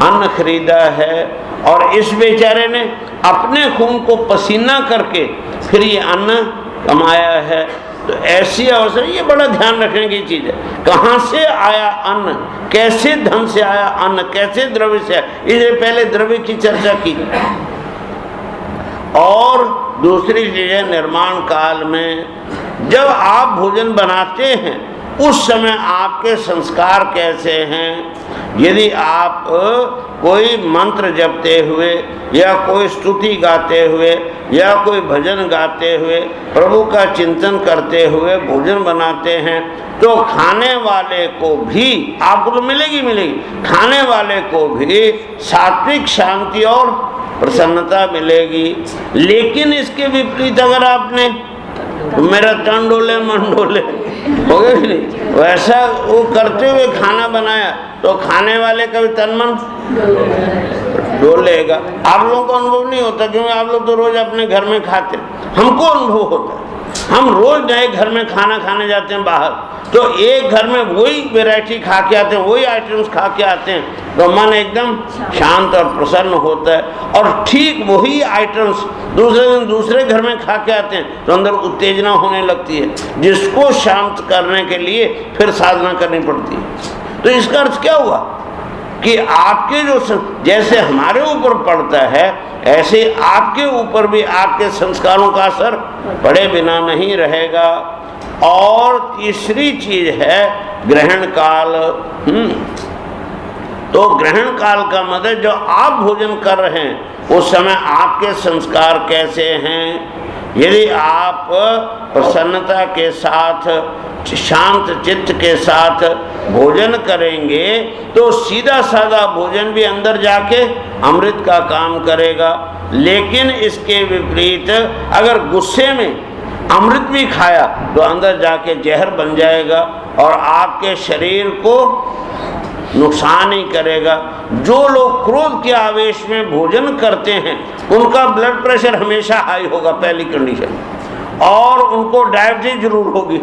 अन्न खरीदा है और इस बेचारे ने अपने खून को पसीना करके फिर ये अन्न कमाया है। तो ऐसी अवसर, ये बड़ा ध्यान रखने की चीज़ है, कहाँ से आया अन्न, कैसे धन से आया अन्न, कैसे द्रव्य से आया, इससे पहले द्रव्य की चर्चा की। और दूसरी चीज़ है निर्माण काल में जब आप भोजन बनाते हैं उस समय आपके संस्कार कैसे हैं। यदि आप कोई मंत्र जपते हुए या कोई स्तुति गाते हुए या कोई भजन गाते हुए प्रभु का चिंतन करते हुए भोजन बनाते हैं तो खाने वाले को भी आपको तो मिलेगी, खाने वाले को भी सात्विक शांति और प्रसन्नता मिलेगी। लेकिन इसके विपरीत अगर आपने मेरा तन डोले मन डोले हो गया कि नहीं, वैसा वो करते हुए खाना बनाया तो खाने वाले का भी तन मन डोलेगा। आप लोगों को अनुभव नहीं होता क्योंकि आप लोग तो रोज अपने घर में खाते, हमको अनुभव होता है। हम रोज नए घर में खाना खाने जाते हैं बाहर, तो एक घर में वही वैरायटी खा के आते हैं, वही आइटम्स खा के आते हैं तो मन एकदम शांत और प्रसन्न होता है। और ठीक वही आइटम्स दूसरे दिन दूसरे घर में खा के आते हैं तो अंदर उत्तेजना होने लगती है, जिसको शांत करने के लिए फिर साधना करनी पड़ती है। तो इसका अर्थ क्या हुआ कि आपके जो जैसे हमारे ऊपर पड़ता है ऐसे आपके ऊपर भी आपके संस्कारों का असर पड़े बिना नहीं रहेगा। और तीसरी चीज है ग्रहण काल। तो ग्रहण काल का मतलब जो आप भोजन कर रहे हैं उस समय आपके संस्कार कैसे हैं। यदि आप प्रसन्नता के साथ, शांत चित्त के साथ भोजन करेंगे तो सीधा साधा भोजन भी अंदर जाके अमृत का काम करेगा। लेकिन इसके विपरीत अगर गुस्से में अमृत भी खाया तो अंदर जाके जहर बन जाएगा और आपके शरीर को नुकसान ही करेगा। जो लोग क्रोध के आवेश में भोजन करते हैं उनका ब्लड प्रेशर हमेशा हाई होगा, पहली कंडीशन, और उनको डायबिटीज जरूर होगी,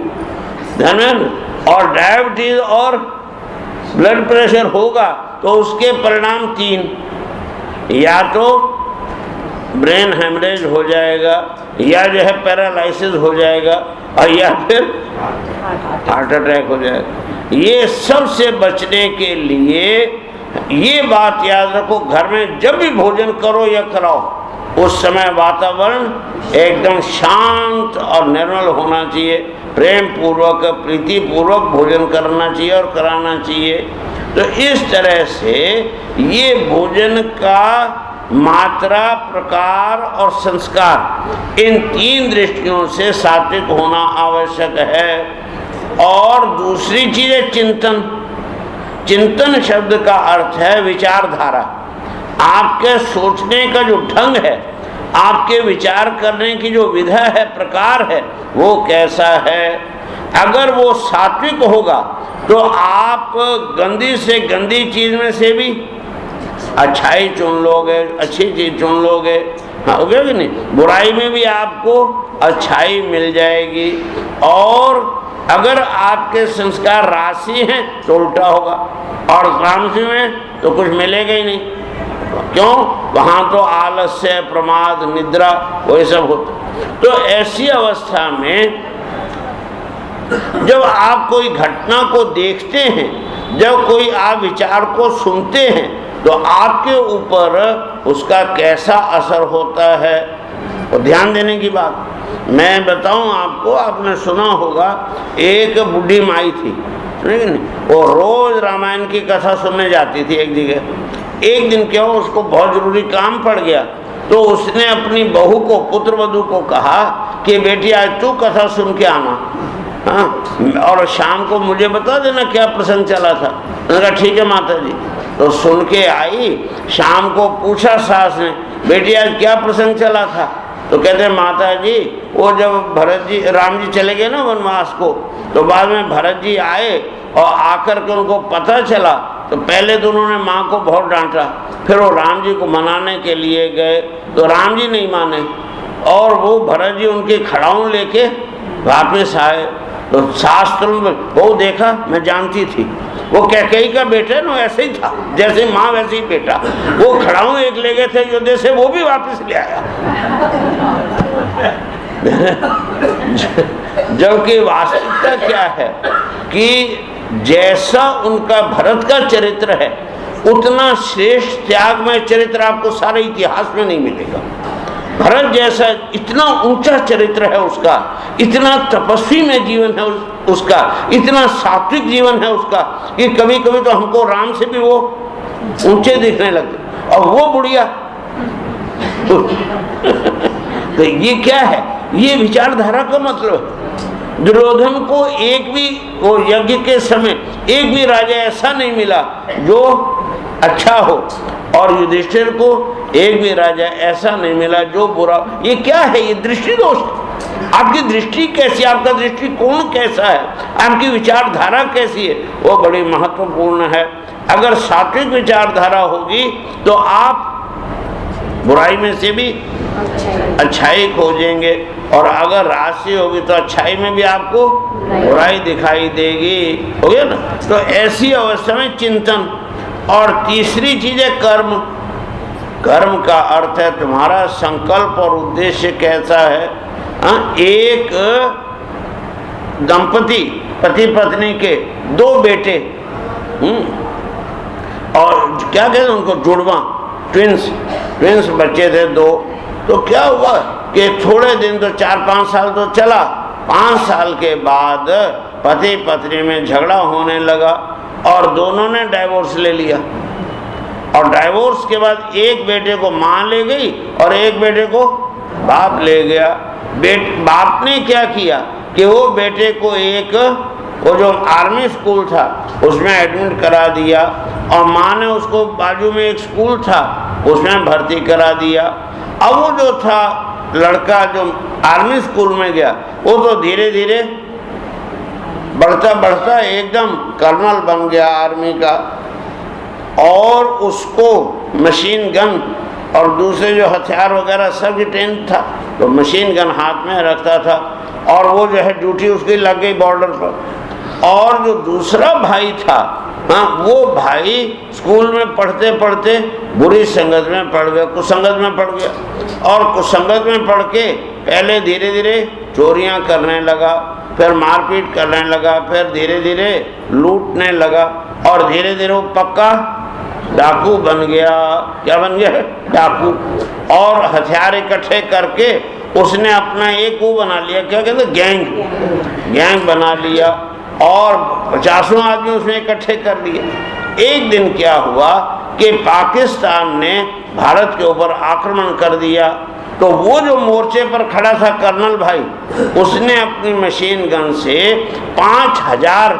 ध्यान में। और डायबिटीज और ब्लड प्रेशर होगा तो उसके परिणाम 3, या तो ब्रेन हेमरेज हो जाएगा, या जो है पैरालाइसिस हो जाएगा, और या फिर हार्ट अटैक हो जाएगा। ये सब से बचने के लिए ये बात याद रखो, घर में जब भी भोजन करो या कराओ उस समय वातावरण एकदम शांत और निर्मल होना चाहिए, प्रेम पूर्वक, प्रीति पूर्वक भोजन करना चाहिए और कराना चाहिए। तो इस तरह से ये भोजन का मात्रा, प्रकार और संस्कार, इन 3 दृष्टियों से सात्विक होना आवश्यक है। और दूसरी चीज है चिंतन। चिंतन शब्द का अर्थ है विचारधारा। आपके सोचने का जो ढंग है, आपके विचार करने की जो विधा है, प्रकार है, वो कैसा है। अगर वो सात्विक होगा तो आप गंदी से गंदी चीज में से भी अच्छाई चुन लोगे, अच्छी चीज चुन लोगे, हाँ हो गया कि नहीं। बुराई में भी आपको अच्छाई मिल जाएगी। और अगर आपके संस्कार राशि हैं तो उल्टा होगा, और रामसी में तो कुछ मिलेगा ही नहीं। क्यों? वहाँ तो आलस्य, प्रमाद, निद्रा वही सब होता। तो ऐसी अवस्था में जब आप कोई घटना को देखते हैं, जब कोई आप विचार को सुनते हैं, तो आपके ऊपर उसका कैसा असर होता है वो ध्यान देने की बात। मैं बताऊं आपको, आपने सुना होगा एक बूढ़ी माई थी, वो रोज रामायण की कथा सुनने जाती थी एक जगह। एक दिन क्या हो, उसको बहुत जरूरी काम पड़ गया, तो उसने अपनी बहू को, पुत्रवधू को कहा कि बेटी आज तू कथा सुन के आना, हाँ, और शाम को मुझे बता देना क्या प्रसंग चला था। मैंने कहा ठीक है माता जी। तो सुन के आई, शाम को पूछा सास ने, बेटी आज क्या प्रसंग चला था। तो कहते माता जी, वो जब भरत जी, राम जी चले गए ना वनवास को, तो बाद में भरत जी आए और आकर के उनको पता चला, तो पहले तो उन्होंने माँ को बहुत डांटा, फिर वो राम जी को मनाने के लिए गए तो राम जी नहीं माने, और वो भरत जी उनके खड़ाऊं लेके वापस आए। तो शास्त्र में वो देखा, मैं जानती थी, वो कैकेयी का बेटा ना ऐसे ही था, जैसे माँ वैसे ही बेटा। वो खड़ाऊं एक ले गए थे अयोध्या से, वो भी वापस ले आया। जबकि वास्तविकता क्या है कि जैसा उनका भरत का चरित्र है, उतना श्रेष्ठ त्यागमय चरित्र आपको सारे इतिहास में नहीं मिलेगा। भरत जैसा इतना ऊंचा चरित्र है उसका, इतना तपस्वी में जीवन है उसका, इतना सात्विक जीवन है उसका, कि कभी कभी तो हमको राम से भी वो ऊंचे दिखने लगते। और वो बुढ़िया तो ये क्या है? ये विचारधारा का मतलब है। दुर्योधन को एक भी, वो यज्ञ के समय एक भी राजा ऐसा नहीं मिला जो अच्छा हो, और युधिष्ठिर को एक भी राजा ऐसा नहीं मिला जो बुरा। ये क्या है? ये दृष्टि दोष। आपकी दृष्टि कैसी, आपका दृष्टिकोण कैसा है, आपकी विचारधारा कैसी है, वो बड़ी महत्वपूर्ण है। अगर सात्विक विचारधारा होगी तो आप बुराई में से भी अच्छाई खोजेंगे, और अगर राशि होगी तो अच्छाई में भी आपको बुराई दिखाई देगी। हो गया ना? तो ऐसी अवस्था में चिंतन। और तीसरी चीज है कर्म। कर्म का अर्थ है तुम्हारा संकल्प और उद्देश्य कैसा है। एक दंपति, पति पत्नी के 2 बेटे, और क्या कहते हैं उनको, जुड़वा, ट्विंस बच्चे थे 2। तो क्या हुआ कि थोड़े दिन तो 4-5 साल तो चला, 5 साल के बाद पति पत्नी में झगड़ा होने लगा और दोनों ने डाइवोर्स ले लिया। और डाइवोर्स के बाद एक बेटे को माँ ले गई और एक बेटे को बाप ले गया। बाप ने क्या किया कि वो बेटे को वो जो आर्मी स्कूल था उसमें एडमिट करा दिया, और माँ ने उसको बाजू में एक स्कूल था उसमें भर्ती करा दिया। अब वो जो था लड़का जो आर्मी स्कूल में गया, वो तो धीरे धीरे बढ़ता बढ़ता एकदम कर्नल बन गया आर्मी का, और उसको मशीन गन और दूसरे जो हथियार वगैरह सब ट्रेंड था, तो मशीन गन हाथ में रखता था, और वो जो है ड्यूटी उसकी लग गई बॉर्डर पर। और जो दूसरा भाई था, हाँ, वो भाई स्कूल में पढ़ते पढ़ते बुरी संगत में पड़ गया, कुसंगत में पड़ गया, और कुसंगत में पढ़ के पहले धीरे धीरे चोरियां करने लगा, फिर मारपीट करने लगा, फिर धीरे धीरे लूटने लगा, और धीरे धीरे वो पक्का डाकू बन गया। क्या बन गया? डाकू। और हथियार इकट्ठे करके उसने अपना एक वो बना लिया, क्या कहते, गैंग बना लिया, और 50 आदमी उसने इकट्ठे कर लिए। एक दिन क्या हुआ कि पाकिस्तान ने भारत के ऊपर आक्रमण कर दिया, तो वो जो मोर्चे पर खड़ा था कर्नल भाई, उसने अपनी मशीन गन से 5000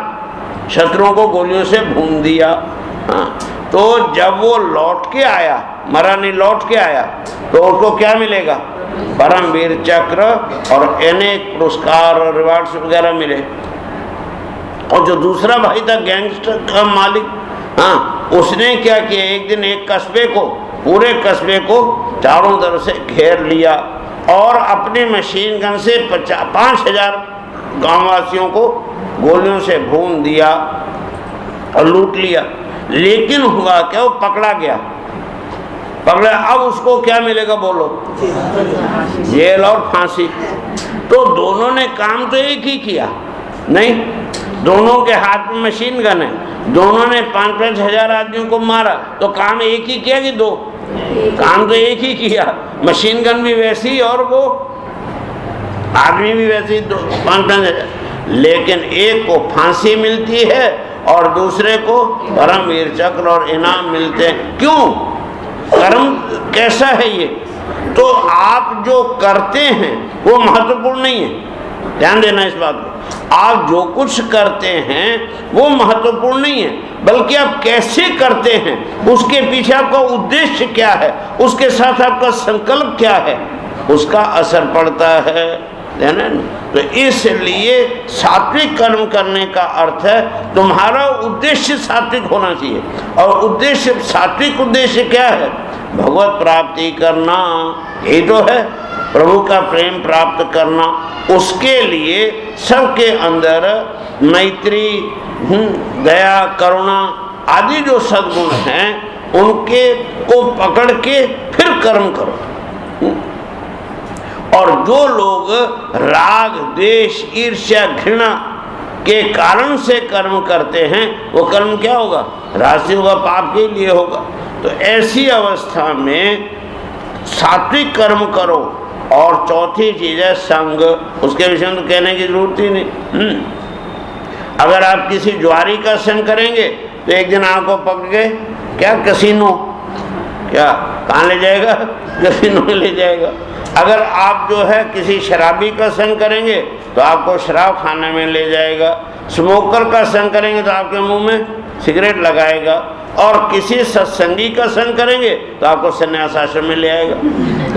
शत्रुओं को गोलियों से भून दिया। हाँ, तो जब वो लौट के आया, मरा नहीं, लौट के आया, तो उसको क्या मिलेगा? परमवीर चक्र और अनेक पुरस्कार और रिवार्ड्स वगैरह मिले। और जो दूसरा भाई था गैंगस्टर का मालिक, हाँ, उसने क्या किया, एक दिन एक कस्बे को, पूरे कस्बे को चारों तरफ से घेर लिया, और अपनी मशीन गन से 5000 गांववासियों को गोलियों से भून दिया और लूट लिया। लेकिन हुआ क्या, वो पकड़ा गया। अब उसको क्या मिलेगा बोलो? जेल और फांसी। तो दोनों ने काम तो एक ही किया नहीं, दोनों के हाथ में मशीन गन है, दोनों ने 5-5 हजार आदमियों को मारा, तो काम एक ही किया कि दो? काम तो एक ही किया। मशीन गन भी वैसी और वो आदमी भी वैसी, 5-5 हजार। लेकिन एक को फांसी मिलती है और दूसरे को परमवीर चक्र और इनाम मिलते हैं। क्यों? कर्म कैसा है ये? तो आप जो करते हैं वो महत्वपूर्ण नहीं है, ध्यान देना इस बात को। आप जो कुछ करते हैं वो महत्वपूर्ण नहीं है, बल्कि आप कैसे करते हैं, उसके पीछे आपका उद्देश्य क्या है, उसके साथ आपका संकल्प क्या है, उसका असर पड़ता है, ना? तो इसलिए सात्विक कर्म करने का अर्थ है तुम्हारा उद्देश्य सात्विक होना चाहिए। और उद्देश्य, सात्विक उद्देश्य क्या है? भगवत प्राप्ति करना, यही तो है, प्रभु का प्रेम प्राप्त करना। उसके लिए सबके अंदर मैत्री, दया, करुणा आदि जो सद्गुण हैं उनके को पकड़ के फिर कर्म करो। और जो लोग राग, द्वेष, ईर्ष्या, घृणा के कारण से कर्म करते हैं, वो कर्म क्या होगा? राशि होगा, पाप के लिए होगा। तो ऐसी अवस्था में सात्विक कर्म करो। और चौथी चीज है संग। उसके विषय में तो कहने की जरूरत ही नहीं। अगर आप किसी ज्वारी का संग करेंगे तो एक दिन आपको पकड़ के क्या कसीनो, क्या कहाँ ले जाएगा? कसीनो में ले जाएगा। अगर आप जो है किसी शराबी का संग करेंगे तो आपको शराब खाने में ले जाएगा। स्मोकर का संग करेंगे तो आपके मुंह में सिगरेट लगाएगा। और किसी सत्संगी का संग करेंगे तो आपको संन्यास आश्रम में ले आएगा।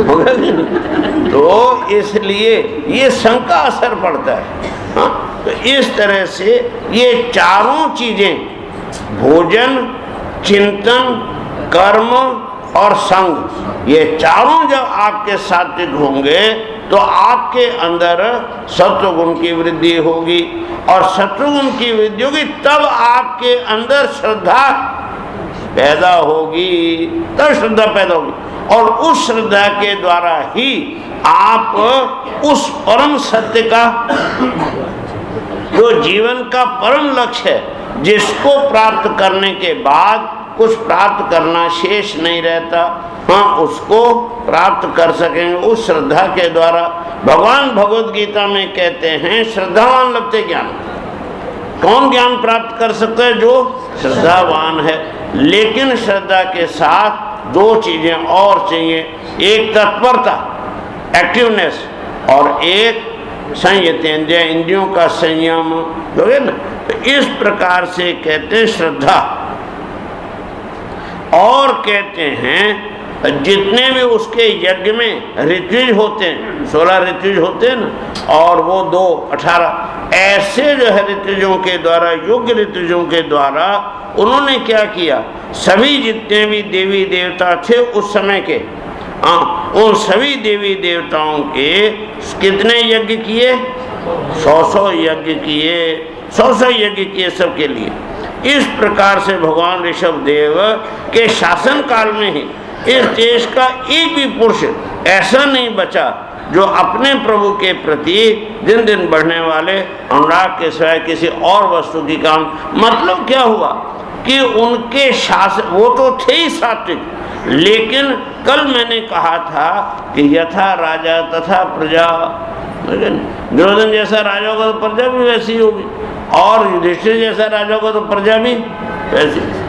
होगा कि नहीं? तो इसलिए ये संग का असर पड़ता है। हाँ, तो इस तरह से ये चारों चीजें, भोजन, चिंतन, कर्म और संग, ये चारों जब आपके सात्विक होंगे तो आपके अंदर सत्वगुण की वृद्धि होगी। और सत्वगुण की वृद्धि होगी तब आपके अंदर श्रद्धा पैदा होगी, तब श्रद्धा पैदा होगी। और उस श्रद्धा के द्वारा ही आप उस परम सत्य का, जो जीवन का परम लक्ष्य है, जिसको प्राप्त करने के बाद कुछ प्राप्त करना शेष नहीं रहता, हाँ, उसको प्राप्त कर सकेंगे उस श्रद्धा के द्वारा। भगवान भगवद गीता में कहते हैं श्रद्धावान लभते ज्ञान। कौन ज्ञान प्राप्त कर सकता है? जो श्रद्धावान है। लेकिन श्रद्धा के साथ दो चीजें और चाहिए। एक तत्परता, एक्टिवनेस, और एक संयतेन्द्रिय, इंद्रियों का संयम हो गया ना। तो इस प्रकार से कहते हैं श्रद्धा। और कहते हैं जितने भी उसके यज्ञ में ऋत्विज होते हैं, 16 ऋत्विज होते हैं ना, और वो 2 18 ऐसे जो है ऋत्विजों के द्वारा, योग्य ऋत्विजों के द्वारा उन्होंने क्या किया, सभी जितने भी देवी देवता थे उस समय के, उन सभी देवी देवताओं के कितने यज्ञ किए, 100 यज्ञ किए, 100 यज्ञ किए सबके लिए। इस प्रकार से भगवान ऋषभ देव के शासन काल में ही इस देश का एक भी पुरुष ऐसा नहीं बचा जो अपने प्रभु के प्रति दिन दिन बढ़ने वाले अनुराग के सिवाय किसी और वस्तु की काम। मतलब क्या हुआ कि उनके शासन, वो तो थे ही सात्विक, लेकिन कल मैंने कहा था कि यथा राजा तथा प्रजा, दुर्योधन जैसा राजा होगा तो प्रजा भी वैसी होगी, और युधिष्ठिर जैसा राजा होगा तो प्रजा भी वैसी।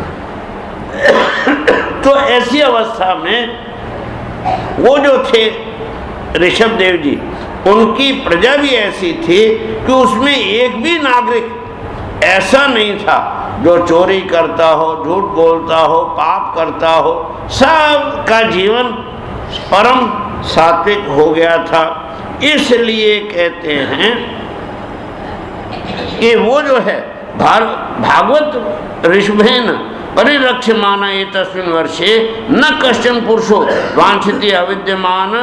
तो ऐसी अवस्था में वो जो थे ऋषभ देव जी, उनकी प्रजा भी ऐसी थी कि उसमें एक भी नागरिक ऐसा नहीं था जो चोरी करता हो, झूठ बोलता हो, पाप करता हो। सब का जीवन परम सात्विक हो गया था। इसलिए कहते हैं कि वो जो है भागवत ऋषभेन परिरक्ष्यमान एतस्मिन् वर्षे न कश्चन पुरुषो वांछति अविद्यमान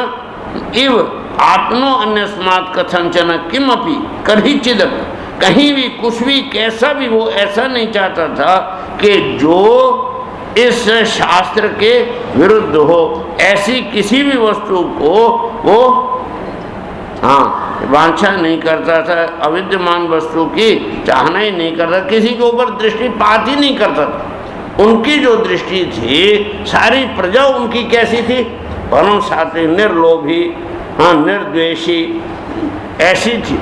इव आत्मनो अन्यस्मात् कथंचन किमपि करिचिदपि, कहीं भी कुछ भी कैसा भी वो ऐसा नहीं चाहता था कि जो इस शास्त्र के विरुद्ध हो। ऐसी किसी भी वस्तु को वो वांछा नहीं करता था, अविद्यमान वस्तु की चाहना ही नहीं करता, किसी के ऊपर दृष्टिपात ही नहीं करता था। उनकी जो दृष्टि थी, सारी प्रजा उनकी कैसी थी, परम सात्विक, निर्लोभी, निर्द्वेषी, ऐसी थी।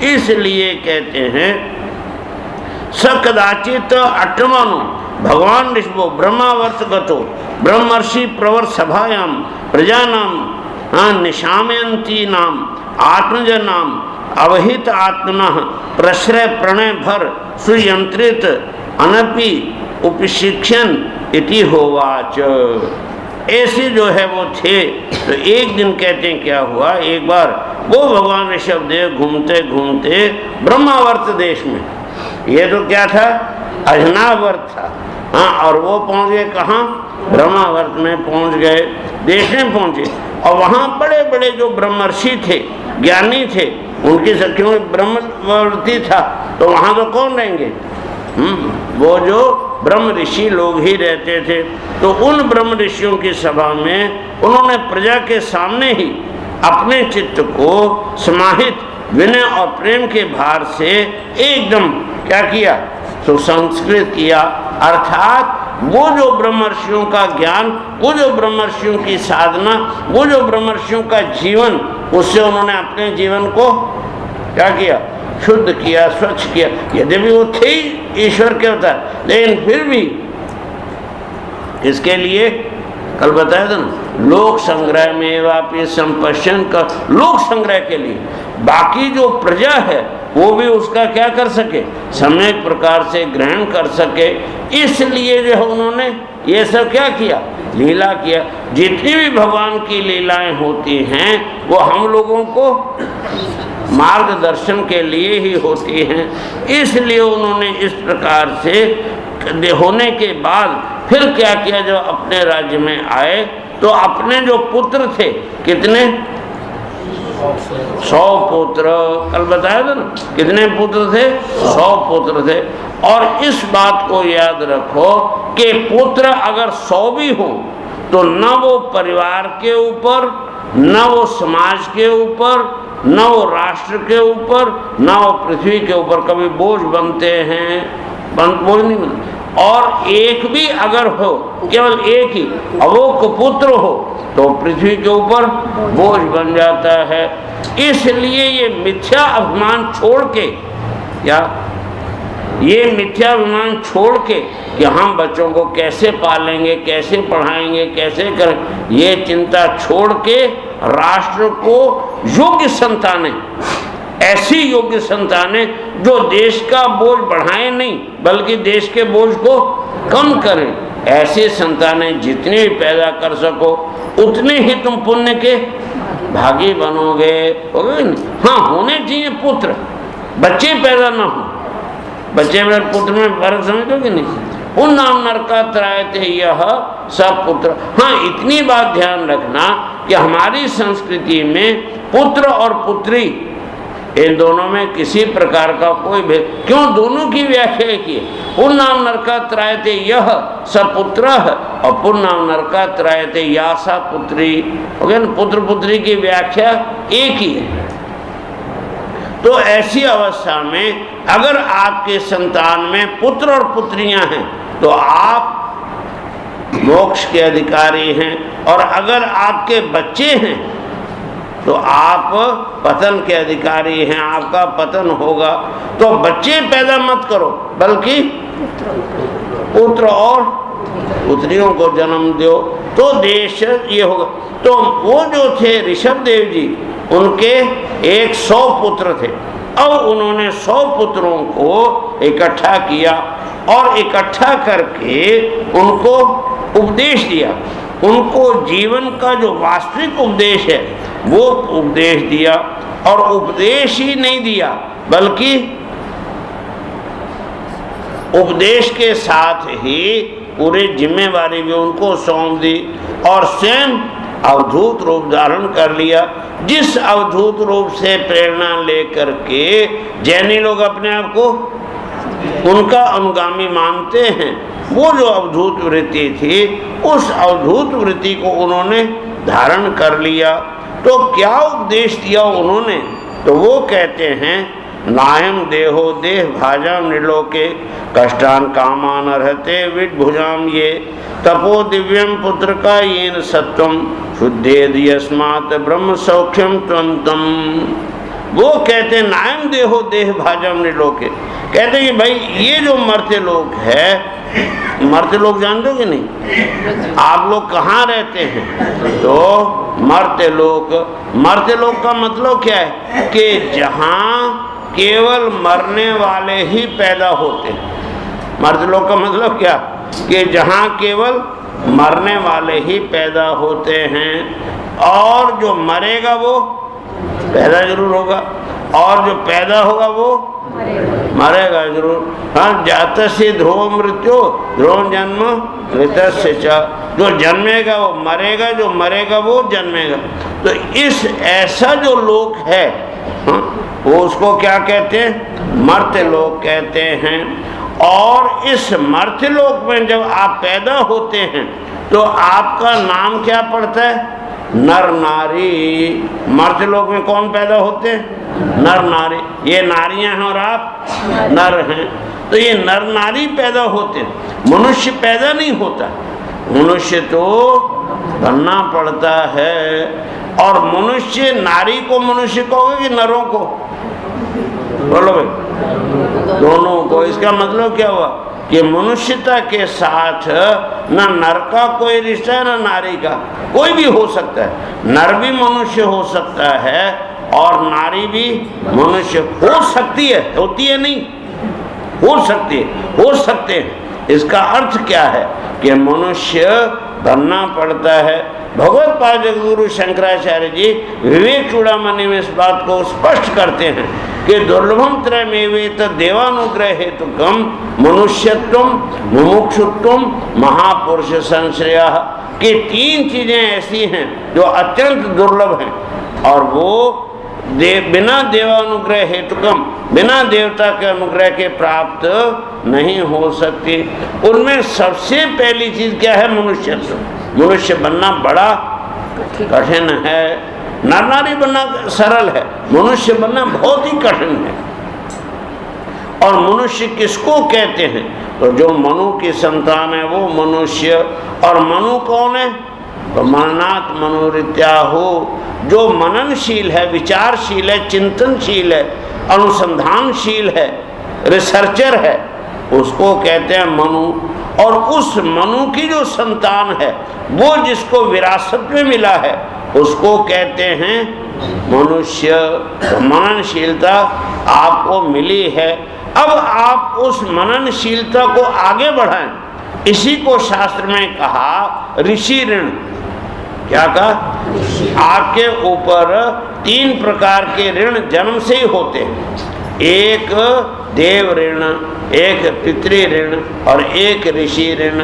इसलिए कहते हैं स कदाचित अट्टमनो भगवान ऋषभो ब्रह्मावर्त गतो ब्रह्मर्षि प्रवर सभायाम प्रजानाम निशामयंती नाम आत्मजनाम अवहित आत्मना प्रश्रय प्रणय भर सुयंत्रित अनपि उपशिक्षण इति होवाच। ऐसे जो है वो थे। तो एक दिन कहते हैं क्या हुआ, एक बार वो भगवान ऋषभ देव घूमते घूमते ब्रह्मावर्त देश में, ये तो क्या था, अजनावर्त था, और वो पहुंच गए कहाँ, ब्रह्मावर्त में पहुंच गए, देश में पहुंचे। और वहाँ बड़े बड़े जो ब्रह्मर्षि थे, ज्ञानी थे, उनकी सखियों में ब्रह्मवर्ती था, तो वहाँ तो कौन रहेंगे, वो जो ब्रह्म ऋषि लोग ही रहते थे। तो उन ब्रह्म ऋषियों की सभा में उन्होंने प्रजा के सामने ही अपने चित्त को समाहित विनय और प्रेम के भार से एकदम क्या किया, सुसंस्कृत किया। अर्थात वो जो ब्रह्मर्षियों का ज्ञान, वो जो ब्रह्मर्षियों की साधना, वो जो ब्रह्मर्षियों का जीवन, उससे उन्होंने अपने जीवन को क्या किया, शुद्ध किया, स्वच्छ किया। यद्यपि वो थे ही ईश्वर के अवतार, लेकिन फिर भी इसके लिए कल बताया था ना, लोक संग्रह में वापस संपश्यन का, लोक संग्रह के लिए, बाकी जो प्रजा है वो भी उसका क्या कर सके, सम्यक प्रकार से ग्रहण कर सके। इसलिए जो है उन्होंने ये सब क्या किया, लीला किया। जितनी भी भगवान की लीलाएं होती हैं वो हम लोगों को मार्गदर्शन के लिए ही होती हैं। इसलिए उन्होंने इस प्रकार से होने के बाद फिर क्या किया, जो अपने राज्य में आए तो अपने जो पुत्र थे, कितने, 100 पुत्र, कल बताया था ना, कितने पुत्र थे, 100 पुत्र थे। और इस बात को याद रखो कि पुत्र अगर 100 भी हो तो न वो परिवार के ऊपर, न वो समाज के ऊपर, न वो राष्ट्र के ऊपर, न वो पृथ्वी के ऊपर कभी बोझ बनते हैं, बोझ नहीं बनते। और एक भी अगर हो, केवल एक ही अवोक पुत्र हो तो पृथ्वी के ऊपर बोझ बन जाता है। इसलिए ये मिथ्या अभिमान छोड़ के, या ये मिथ्या अभिमान छोड़ के कि हम बच्चों को कैसे पालेंगे, कैसे पढ़ाएंगे, कैसे करें, ये चिंता छोड़ के राष्ट्र को योग्य संतानें, ऐसी योग्य संतानें जो देश का बोझ बढ़ाएं नहीं बल्कि देश के बोझ को कम करें, ऐसी संतानें जितनी भी पैदा कर सको उतने ही तुम पुण्य के भागी बनोगे। हाँ, होने चाहिए पुत्र, बच्चे पैदा ना हो। बच्चे में पुत्र में फर्क समझो कि नहीं? पुण्यम नरका त्रायते यह सब पुत्र। हाँ, इतनी बात ध्यान रखना कि हमारी संस्कृति में पुत्र और पुत्री इन दोनों में किसी प्रकार का कोई भेद क्यों? दोनों की व्याख्या की है। पुण्यम नरका त्रायते यह सब पुत्र और पुण्यम नरका त्रायते या सा पुत्री। पुत्र पुत्री की व्याख्या एक ही है। तो ऐसी अवस्था में अगर आपके संतान में पुत्र और पुत्रियां हैं तो आप मोक्ष के अधिकारी हैं, और अगर आपके बच्चे हैं तो आप पतन के अधिकारी हैं, आपका पतन होगा। तो बच्चे पैदा मत करो बल्कि पुत्र और पुत्रियों को जन्म दो, तो देश ये होगा। तो वो जो थे ऋषभ देव जी, उनके 100 पुत्र थे। अब उन्होंने 100 पुत्रों को इकट्ठा किया और इकट्ठा करके उनको उपदेश दिया। उनको जीवन का जो वास्तविक उपदेश है वो उपदेश दिया, और उपदेश ही नहीं दिया बल्कि उपदेश के साथ ही पूरी जिम्मेवारी भी उनको सौंप दी, और स्वयं अवधूत रूप धारण कर लिया। जिस अवधूत रूप से प्रेरणा लेकर के जैनी लोग अपने आप को उनका अनुगामी मानते हैं, वो जो अवधूत वृत्ति थी उस अवधूत वृत्ति को उन्होंने धारण कर लिया। तो क्या उपदेश दिया उन्होंने? तो वो कहते हैं, नायम देहो देह भाजाम निलोके कष्टान कामान अर्हते विभुजाम ये तपो दिव्यम पुत्र का येन सत्वम शुद्धेद यस्मात् ब्रह्म सौख्यम त्वं तम। वो कहते हैं नायम देहो देह भाजाम निलोके, कहते हैं कि भाई ये जो मर्त्य लोक है, मर्त्य लोक जानते हो कि नहीं? आप लोग कहाँ रहते हैं? तो मर्त्य लोक का मतलब क्या है कि जहाँ केवल मरने वाले ही पैदा होते हैं। मर्त्य लोक का मतलब क्या? कि जहाँ केवल मरने वाले ही पैदा होते हैं, और जो मरेगा वो पैदा जरूर होगा, और जो पैदा होगा वो मरेगा जरूर। हाँ, जातस्य ध्रुव मृत्यु ध्रुव जन्म मृतस्य च। जो जन्मेगा वो मरेगा, जो मरेगा वो जन्मेगा। तो इस ऐसा जो लोक है, हाँ, वो उसको क्या कहते हैं? मर्त्य लोक कहते हैं। और इस मर्त्य लोक में जब आप पैदा होते हैं तो आपका नाम क्या पड़ता है? नर नारी। मर्त्य लोक में कौन पैदा होते हैं? नर नारी। ये नारियां हैं और आप नर हैं, तो ये नर नारी पैदा होते हैं। मनुष्य पैदा नहीं होता, मनुष्य तो बनना पड़ता है। और मनुष्य, नारी को मनुष्य कहोगे कि नरों को? बोलो भाई, दोनों को। इसका मतलब क्या हुआ कि मनुष्यता के साथ न नर का कोई रिश्ता है न नारी का। कोई भी हो सकता है, नर भी मनुष्य हो सकता है और नारी भी मनुष्य हो सकती है। होती है नहीं, हो सकती है, हो सकते हैं। इसका अर्थ क्या है कि मनुष्य बनना पड़ता है। भगवत पाद जगद्गुरु शंकराचार्य जी विवेक चूड़ामणि में इस बात को स्पष्ट करते हैं कि दुर्लभम त्रयमेवेत देवानुग्रह हेतुकम मनुष्यत्वम मुमुक्षुत्वम महापुरुष संश्रयः, कि 3 चीजें ऐसी हैं जो अत्यंत दुर्लभ हैं, और वो बिना देवानुग्रह हेतुकम, बिना देवता के अनुग्रह के प्राप्त नहीं हो सकती। उनमें सबसे पहली चीज क्या है? मनुष्यत्व। मनुष्य बनना बड़ा कठिन है। नर नारी बनना सरल है, मनुष्य बनना बहुत ही कठिन है। और मनुष्य किसको कहते हैं? तो जो मनु की संतान है वो मनुष्य। और मनु कौन है? तो मननात् मनोरित्याहु, जो मननशील है, विचारशील है, चिंतनशील है, अनुसंधानशील है, रिसर्चर है, उसको कहते हैं मनु। और उस मनु की जो संतान है, वो जिसको विरासत में मिला है, उसको कहते हैं मनुष्य। तो मननशीलता आपको मिली है, अब आप उस मननशीलता को आगे बढ़ाएं। इसी को शास्त्र में कहा ऋषि ऋण। क्या कहा? आपके ऊपर 3 प्रकार के ऋण जन्म से ही होते हैं। एक देव ऋण, एक पितृ ऋण और एक ऋषि ऋण।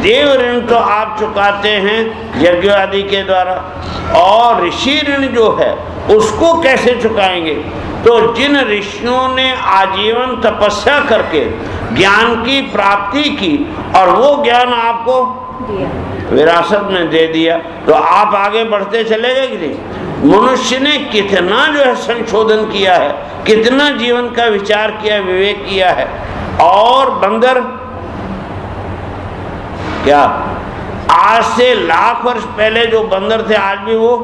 देव ऋण तो आप चुकाते हैं यज्ञ आदि के द्वारा, और ऋषि ऋण जो है उसको कैसे चुकाएंगे? तो जिन ऋषियों ने आजीवन तपस्या करके ज्ञान की प्राप्ति की और वो ज्ञान आपको विरासत में दे दिया, तो आप आगे बढ़ते चले गए कि नहीं? मनुष्य ने कितना जो है संशोधन किया है, कितना जीवन का विचार किया, विवेक किया है। और बंदर क्या, आज से लाख वर्ष पहले जो बंदर थे आज भी वो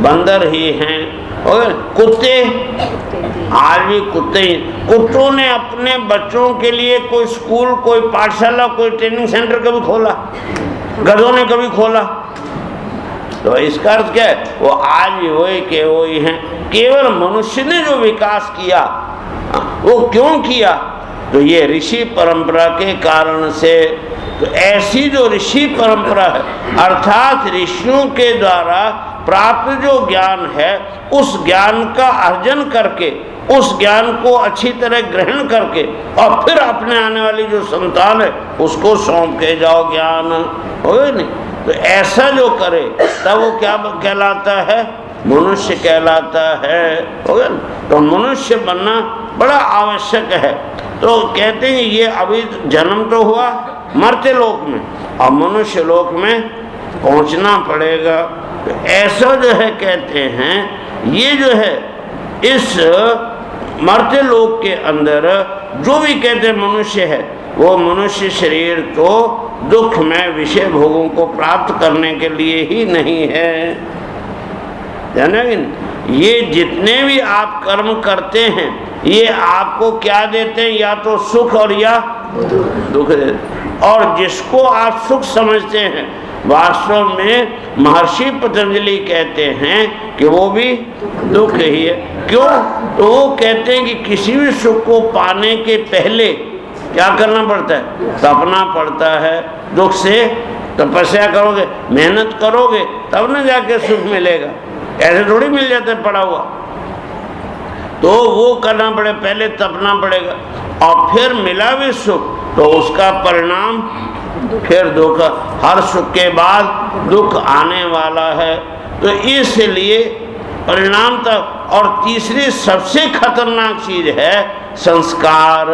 बंदर ही हैं। और कुत्ते आज भी कुत्ते ही। कुत्तों ने अपने बच्चों के लिए कोई स्कूल, कोई पाठशाला, कोई ट्रेनिंग सेंटर कभी खोला? गधों ने कभी खोला? तो इसका अर्थ क्या है? वो आज भी वही के वही हैं। केवल मनुष्य ने जो विकास किया वो क्यों किया? तो ये ऋषि परंपरा के कारण से। तो ऐसी जो ऋषि परंपरा है, अर्थात ऋषियों के द्वारा प्राप्त जो ज्ञान है, उस ज्ञान का अर्जन करके, उस ज्ञान को अच्छी तरह ग्रहण करके और फिर अपने आने वाली जो संतान है उसको सौंप के जाओ ज्ञान, हो नहीं? तो ऐसा जो करे तब वो क्या कहलाता है? मनुष्य कहलाता है, हो गया ना? तो मनुष्य बनना बड़ा आवश्यक है। तो कहते हैं ये अभी जन्म तो हुआ मर्त्य लोक में, और मनुष्य लोक में पहुंचना पड़ेगा। तो ऐसा जो है कहते हैं, ये जो है इस मर्त्य लोक के अंदर जो भी कहते हैं मनुष्य है, वो मनुष्य शरीर तो दुख में विषय भोगों को प्राप्त करने के लिए ही नहीं है, जाना कि नहीं? ये जितने भी आप कर्म करते हैं ये आपको क्या देते हैं? या तो सुख और या दुख देते हैं। और जिसको आप सुख समझते हैं, वास्तव में महर्षि पतंजलि कहते हैं कि वो भी दुख ही है। क्यों? तो वो कहते हैं कि किसी भी सुख को पाने के पहले क्या करना पड़ता है? तपना पड़ता है। दुख से तपस्या करोगे, मेहनत करोगे, तब न जाके सुख मिलेगा। ऐसे थोड़ी मिल जाता है पड़ा हुआ। तो वो करना पड़े, पहले तपना पड़ेगा, और फिर मिला भी सुख तो उसका परिणाम फिर दुख। हर सुख के बाद दुख आने वाला है। तो इसलिए परिणाम तक। और तीसरी सबसे खतरनाक चीज है संस्कार।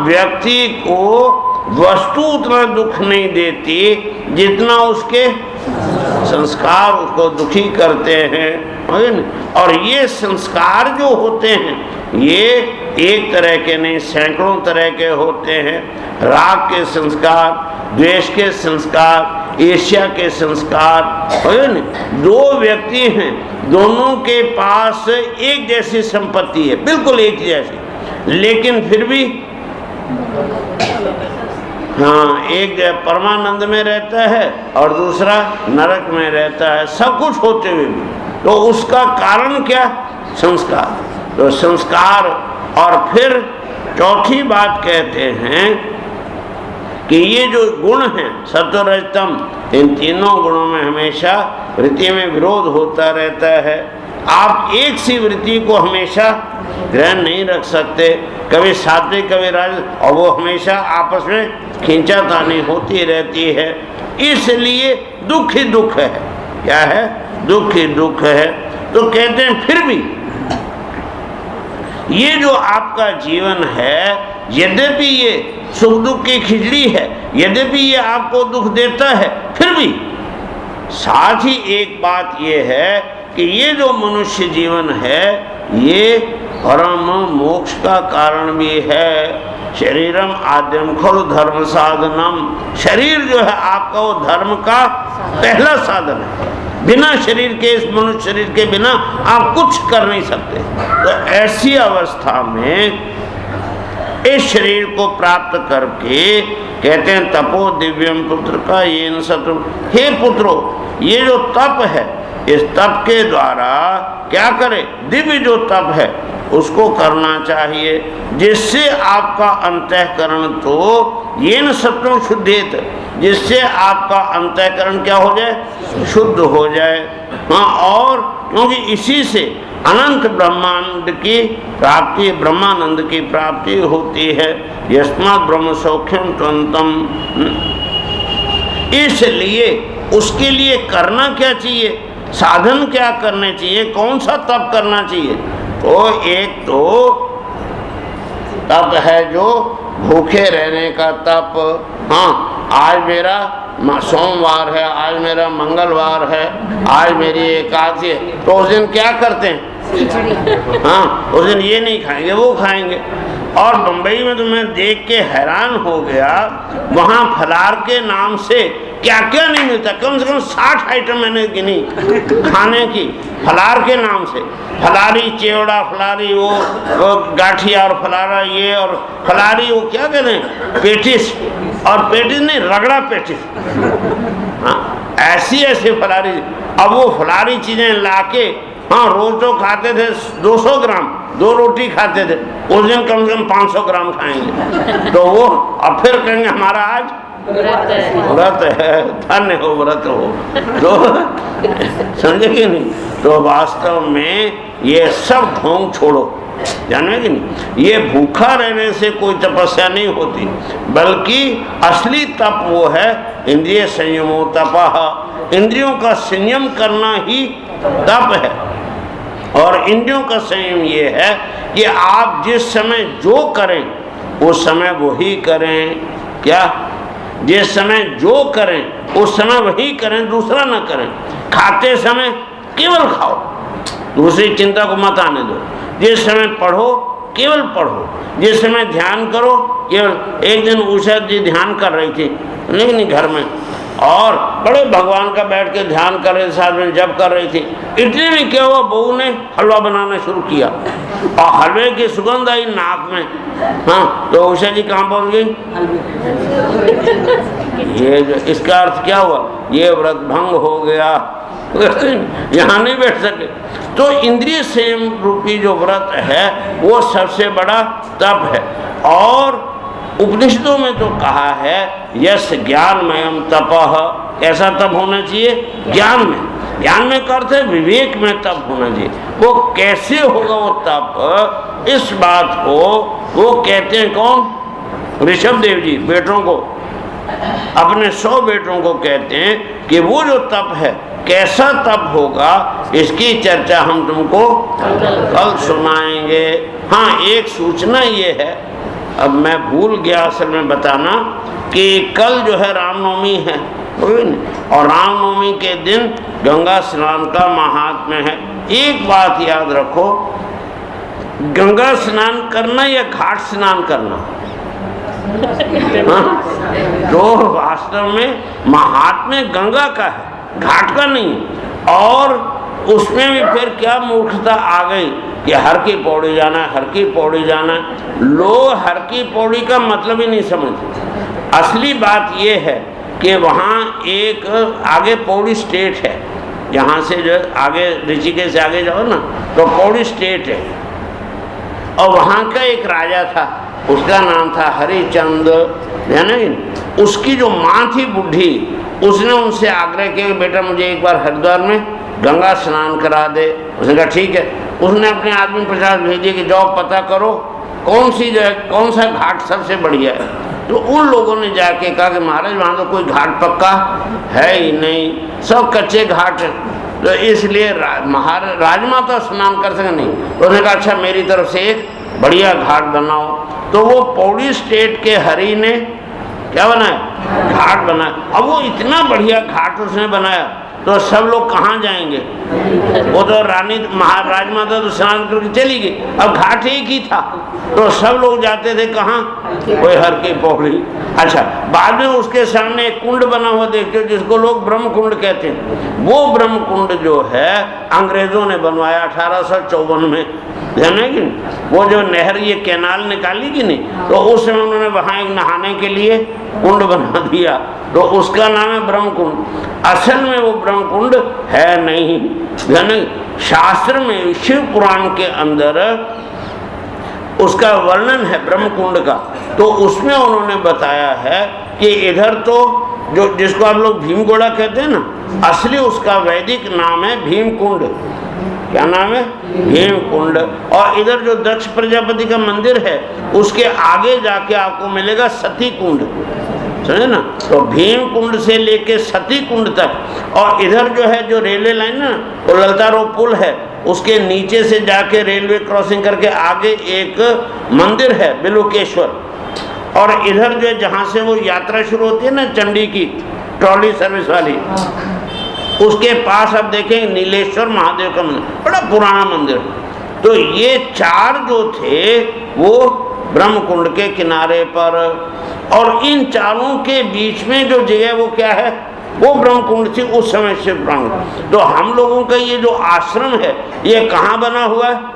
व्यक्ति को वस्तु उतना दुख नहीं देती जितना उसके संस्कार उसको दुखी करते हैं। और ये संस्कार जो होते हैं ये एक तरह के नहीं, सैकड़ों तरह के होते हैं। राग के संस्कार, द्वेष के संस्कार, ईर्ष्या के संस्कार। दो व्यक्ति हैं, दोनों के पास एक जैसी संपत्ति है, बिल्कुल एक जैसी, लेकिन फिर भी हाँ, एक परमानंद में रहता है और दूसरा नरक में रहता है, सब कुछ होते हुए भी। तो उसका कारण क्या? संस्कार। तो संस्कार। और फिर चौथी बात कहते हैं कि ये जो गुण हैं सत्व रज तम, इन तीनों गुणों में हमेशा वृत्ति में विरोध होता रहता है। आप एक सी वृत्ति को हमेशा ग्रहण नहीं रख सकते, कभी सात्विक कभी राजस, और वो हमेशा आपस में खींचातानी होती रहती है। इसलिए दुख ही दुख है। क्या है? दुख ही दुख है। तो कहते हैं फिर भी ये जो आपका जीवन है, यद्यपि ये सुख दुख की खिचड़ी है, यद्यपि ये आपको दुख देता है, फिर भी साथ ही एक बात ये है कि ये जो मनुष्य जीवन है ये परम मोक्ष का कारण भी है। शरीरम आद्यम खलु धर्म साधनम। शरीर जो है आपका वो धर्म का पहला साधन है। बिना शरीर के, इस मनुष्य शरीर के बिना आप कुछ कर नहीं सकते। तो ऐसी अवस्था में इस शरीर को प्राप्त करके कहते हैं तपो दिव्यम पुत्र का ये न शत्रु। हे पुत्रो, ये जो तप है, इस तप के द्वारा क्या करे, दिव्य जो तप है उसको करना चाहिए, जिससे आपका अंतःकरण तो ये न शत्रु शुद्धेत, जिससे आपका अंतःकरण क्या हो जाए, शुद्ध हो जाए। हाँ, और क्योंकि इसी से अनंत ब्रह्मांड की प्राप्ति, ब्रह्मानंद की प्राप्ति होती है। यस्मात् ब्रह्म सौख्यम त्वंतम, इसलिए उसके लिए करना क्या चाहिए, साधन क्या करने चाहिए, कौन सा तप करना चाहिए। तो एक तो तप है जो भूखे रहने का तप। हाँ, आज मेरा सोमवार है, आज मेरा मंगलवार है, आज मेरी एकादशी है, तो उस दिन क्या करते हैं, हाँ उस दिन ये नहीं खाएंगे, वो खाएंगे। और बंबई में तो मैं देख के हैरान हो गया, वहाँ फलार के नाम से क्या क्या नहीं मिलता, कम से कम 60 आइटम मैंने गिनी खाने की, फलार के नाम से। फलारी चिवड़ा, फलारी वो गाठिया, और फलारा ये, और फलारी वो क्या कहते हैं, पेटिस, और पेटिस नहीं, रगड़ा पेटिस। हाँ, ऐसी ऐसी फलारी। अब वो फलारी चीजें लाके, हाँ रोज तो खाते थे 200 ग्राम, 2 रोटी खाते थे, उस दिन कम से कम 500 ग्राम खाएंगे। तो वो अब फिर कहेंगे हमारा आज व्रत है, धन्य हो व्रत हो। तो समझे कि नहीं। तो वास्तव में ये सब ढोंग छोड़ो, जाने कि नहीं, ये भूखा रहने से कोई तपस्या नहीं होती, बल्कि असली तप वो है इंद्रिय संयमो तपः, इंद्रियों का संयम करना ही तप है। और इंद्रियों का संयम ये है कि आप जिस समय जो करें उस समय वही करें, क्या, जिस समय जो करें उस समय वही करें, दूसरा ना करें। खाते समय केवल खाओ, दूसरी चिंता को मत आने दो। जिस समय पढ़ो केवल पढ़ो, जिस समय ध्यान करो केवल। एक दिन उषा जी ध्यान कर रही थी लेकिन घर में, और बड़े भगवान का बैठ के ध्यान कर रहे, साथ में जप कर रही थी। इतने में क्या हुआ, बहू ने हलवा बनाना शुरू किया और हलवे की सुगंध आई नाक में। हाँ, तो उषा जी कहाँ पहुँच गई, ये जो इसका अर्थ क्या हुआ, ये व्रत भंग हो गया, यहाँ नहीं बैठ सके। तो इंद्रिय संयम रूपी जो व्रत है वो सबसे बड़ा तप है। और उपनिषदों में तो कहा है यस ज्ञानमयम तपः, ऐसा तप होना चाहिए ज्ञान में। ज्ञान में का अर्थ है विवेक में तप होना चाहिए। वो कैसे होगा वो तप, इस बात को वो कहते हैं कौन, ऋषभ देव जी बेटों को, अपने 100 बेटों को कहते हैं कि वो जो तप है कैसा तप होगा, इसकी चर्चा हम तुमको कल सुनाएंगे। हाँ, एक सूचना ये है, अब मैं भूल गया असल में बताना, कि कल जो है रामनवमी है, और रामनवमी के दिन गंगा स्नान का महात्म्य है। एक बात याद रखो, गंगा स्नान करना या घाट स्नान करना, हाँ? तो वास्तव में महात्म्य गंगा का है, घाट का नहीं। और उसमें भी फिर क्या मूर्खता आ गई कि हर की पौड़ी जाना है, हर की पौड़ी जाना है। लोग हर की पौड़ी का मतलब ही नहीं समझते। असली बात ये है कि वहाँ एक आगे पौड़ी स्टेट है, यहाँ से जो आगे ऋषिकेश से आगे जाओ ना तो पौड़ी स्टेट है, और वहाँ का एक राजा था, उसका नाम था हरिचंद, है ना। उसकी जो माँ थी बूढ़ी, उसने उनसे आग्रह किया बेटा मुझे एक बार हरिद्वार में गंगा स्नान करा दे। उसने कहा ठीक है। उसने अपने आदमी 50 भेजे कि जाओ पता करो कौन सी जगह, कौन सा घाट सबसे बढ़िया है। तो उन लोगों ने जाके कहा कि महाराज वहाँ तो कोई घाट पक्का है ही नहीं, सब कच्चे घाट हैं, तो इसलिए राजमाता स्नान कर सके नहीं। तो उसने कहा अच्छा मेरी तरफ से एक बढ़िया घाट बनाओ। तो वो पौड़ी स्टेट के हरि ने क्या बनाया, घाट बनाया। अब वो इतना बढ़िया घाट उसने बनाया तो सब लोग कहाँ जाएंगे, वो तो रानी राजमाता तो स्नान करके चली गई, अब घाट एक ही था तो सब लोग जाते थे कहाँ, कोई हर की पौड़ी। अच्छा, बाद में उसके सामने एक कुंड बना हुआ देखते हो जिसको लोग ब्रह्म कुंड कहते हैं। वो ब्रह्म कुंड जो है अंग्रेजों ने बनवाया 1854 में, ध्यान है कि नहीं? वो जो नहर ये कैनाल निकाली कि नहीं, तो उस समय उन्होंने वहाँ एक नहाने के लिए कुंड बना दिया, तो उसका नाम है ब्रह्म कुंड। असल में वो ब्रह्म कुंड है नहीं। ध्यान है, शास्त्र में शिव पुराण के अंदर उसका वर्णन है ब्रह्म कुंड का, तो उसमें उन्होंने बताया है कि इधर तो जो जिसको आप लोग भीमगोड़ा कहते हैं ना, असली उसका वैदिक नाम है भीम कुंड। क्या नाम है? भीम कुंड। और इधर जो दक्ष प्रजापति का मंदिर है उसके आगे जाके आपको मिलेगा सती कुंड, समझे ना? तो भीम कुंड से लेके सती कुंड तक, और इधर जो है जो रेलवे लाइन ना, वो ललता रोड पुल है, उसके नीचे से जाके रेलवे क्रॉसिंग करके आगे एक मंदिर है बिलुकेश्वर, और इधर जो है जहाँ से वो यात्रा शुरू होती है ना चंडी की ट्रॉली सर्विस वाली, उसके पास आप देखें नीलेश्वर महादेव का मंदिर, बड़ा पुराना मंदिर। तो ये चार जो थे वो ब्रह्म कुंड के किनारे पर, और इन चारों के बीच में जो जगह वो क्या है, वो ब्रह्म कुंड थी उस समय से ब्रह्म। तो हम लोगों का ये जो आश्रम है ये कहाँ बना हुआ है?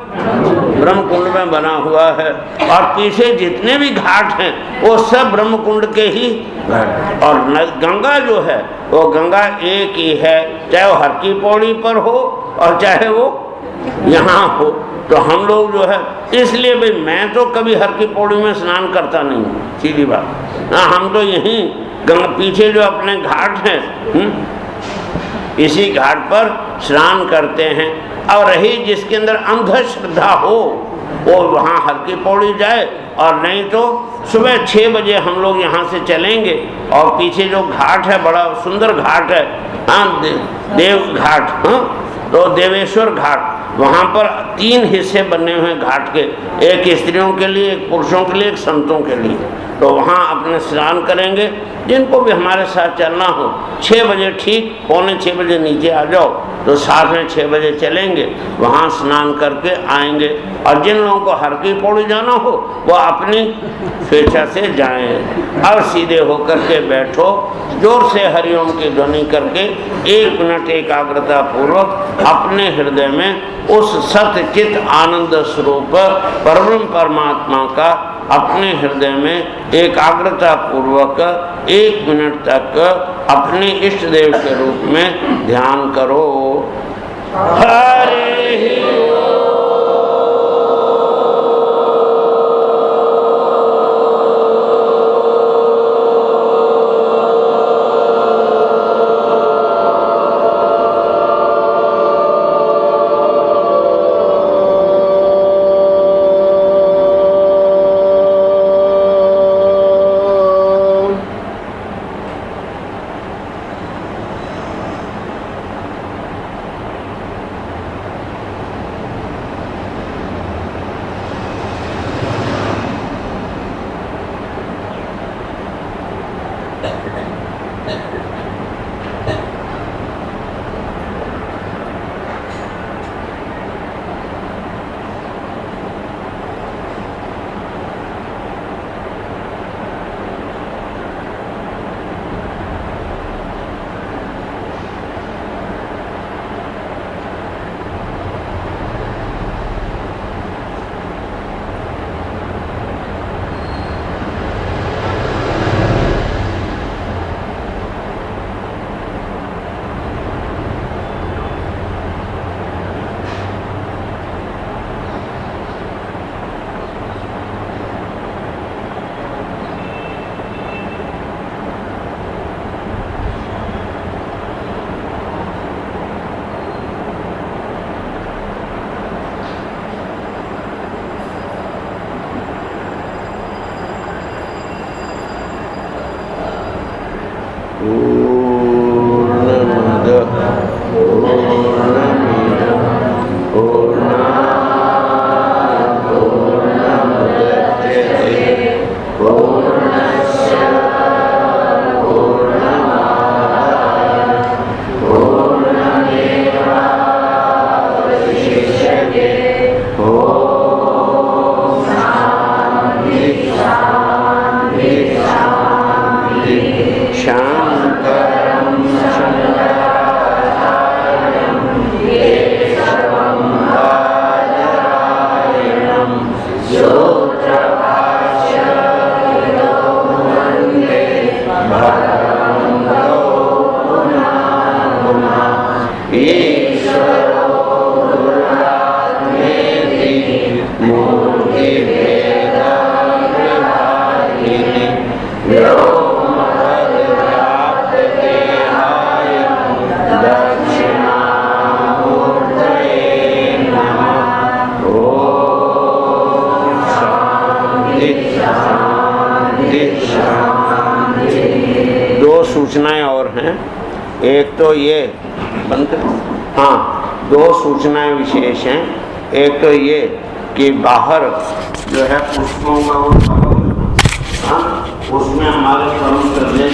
ब्रह्म कुंड में बना हुआ है। और पीछे जितने भी घाट हैं वो सब ब्रह्म कुंड के ही घाट। और गंगा जो है वो गंगा एक ही है, चाहे वो हर की पौड़ी पर हो और चाहे वो यहाँ हो। तो हम लोग जो है, इसलिए भाई मैं तो कभी हर की पौड़ी में स्नान करता नहीं, सीधी बात। हम तो यहीं गंगा पीछे जो अपने घाट हैं, इसी घाट पर स्नान करते हैं। और रही जिसके अंदर अंधश्रद्धा हो वो वहाँ हर की पौड़ी जाए, और नहीं तो सुबह 6 बजे हम लोग यहाँ से चलेंगे, और पीछे जो घाट है बड़ा सुंदर घाट है, देव घाट, तो देवेश्वर घाट, वहाँ पर 3 हिस्से बने हुए घाट के, एक स्त्रियों के लिए, एक पुरुषों के लिए, एक संतों के लिए। तो वहाँ अपने स्नान करेंगे। जिनको भी हमारे साथ चलना हो 6 बजे ठीक 5:45 बजे नीचे आ जाओ, तो साथ में 6 बजे चलेंगे, वहाँ स्नान करके आएंगे। और जिन लोगों को हर की पौड़ी जाना हो वो अपनी स्वेच्छा से जाएं। अब सीधे होकर के बैठो, जोर से हरिओम की ध्वनि करके 1 मिनट एकाग्रता पूर्वक अपने हृदय में उस सत्य चित आनंद स्वरूप परम परमात्मा का अपने हृदय में एकाग्रता पूर्वक 1 मिनट तक अपने इष्ट देव के रूप में ध्यान करो। हरे शांति हैं। एक तो ये बंद, हाँ, दो सूचनाएं विशेष हैं। एक तो ये कि बाहर जो है पुष्पों का वो, हाँ, उसमें हमारे परम श्रद्धेय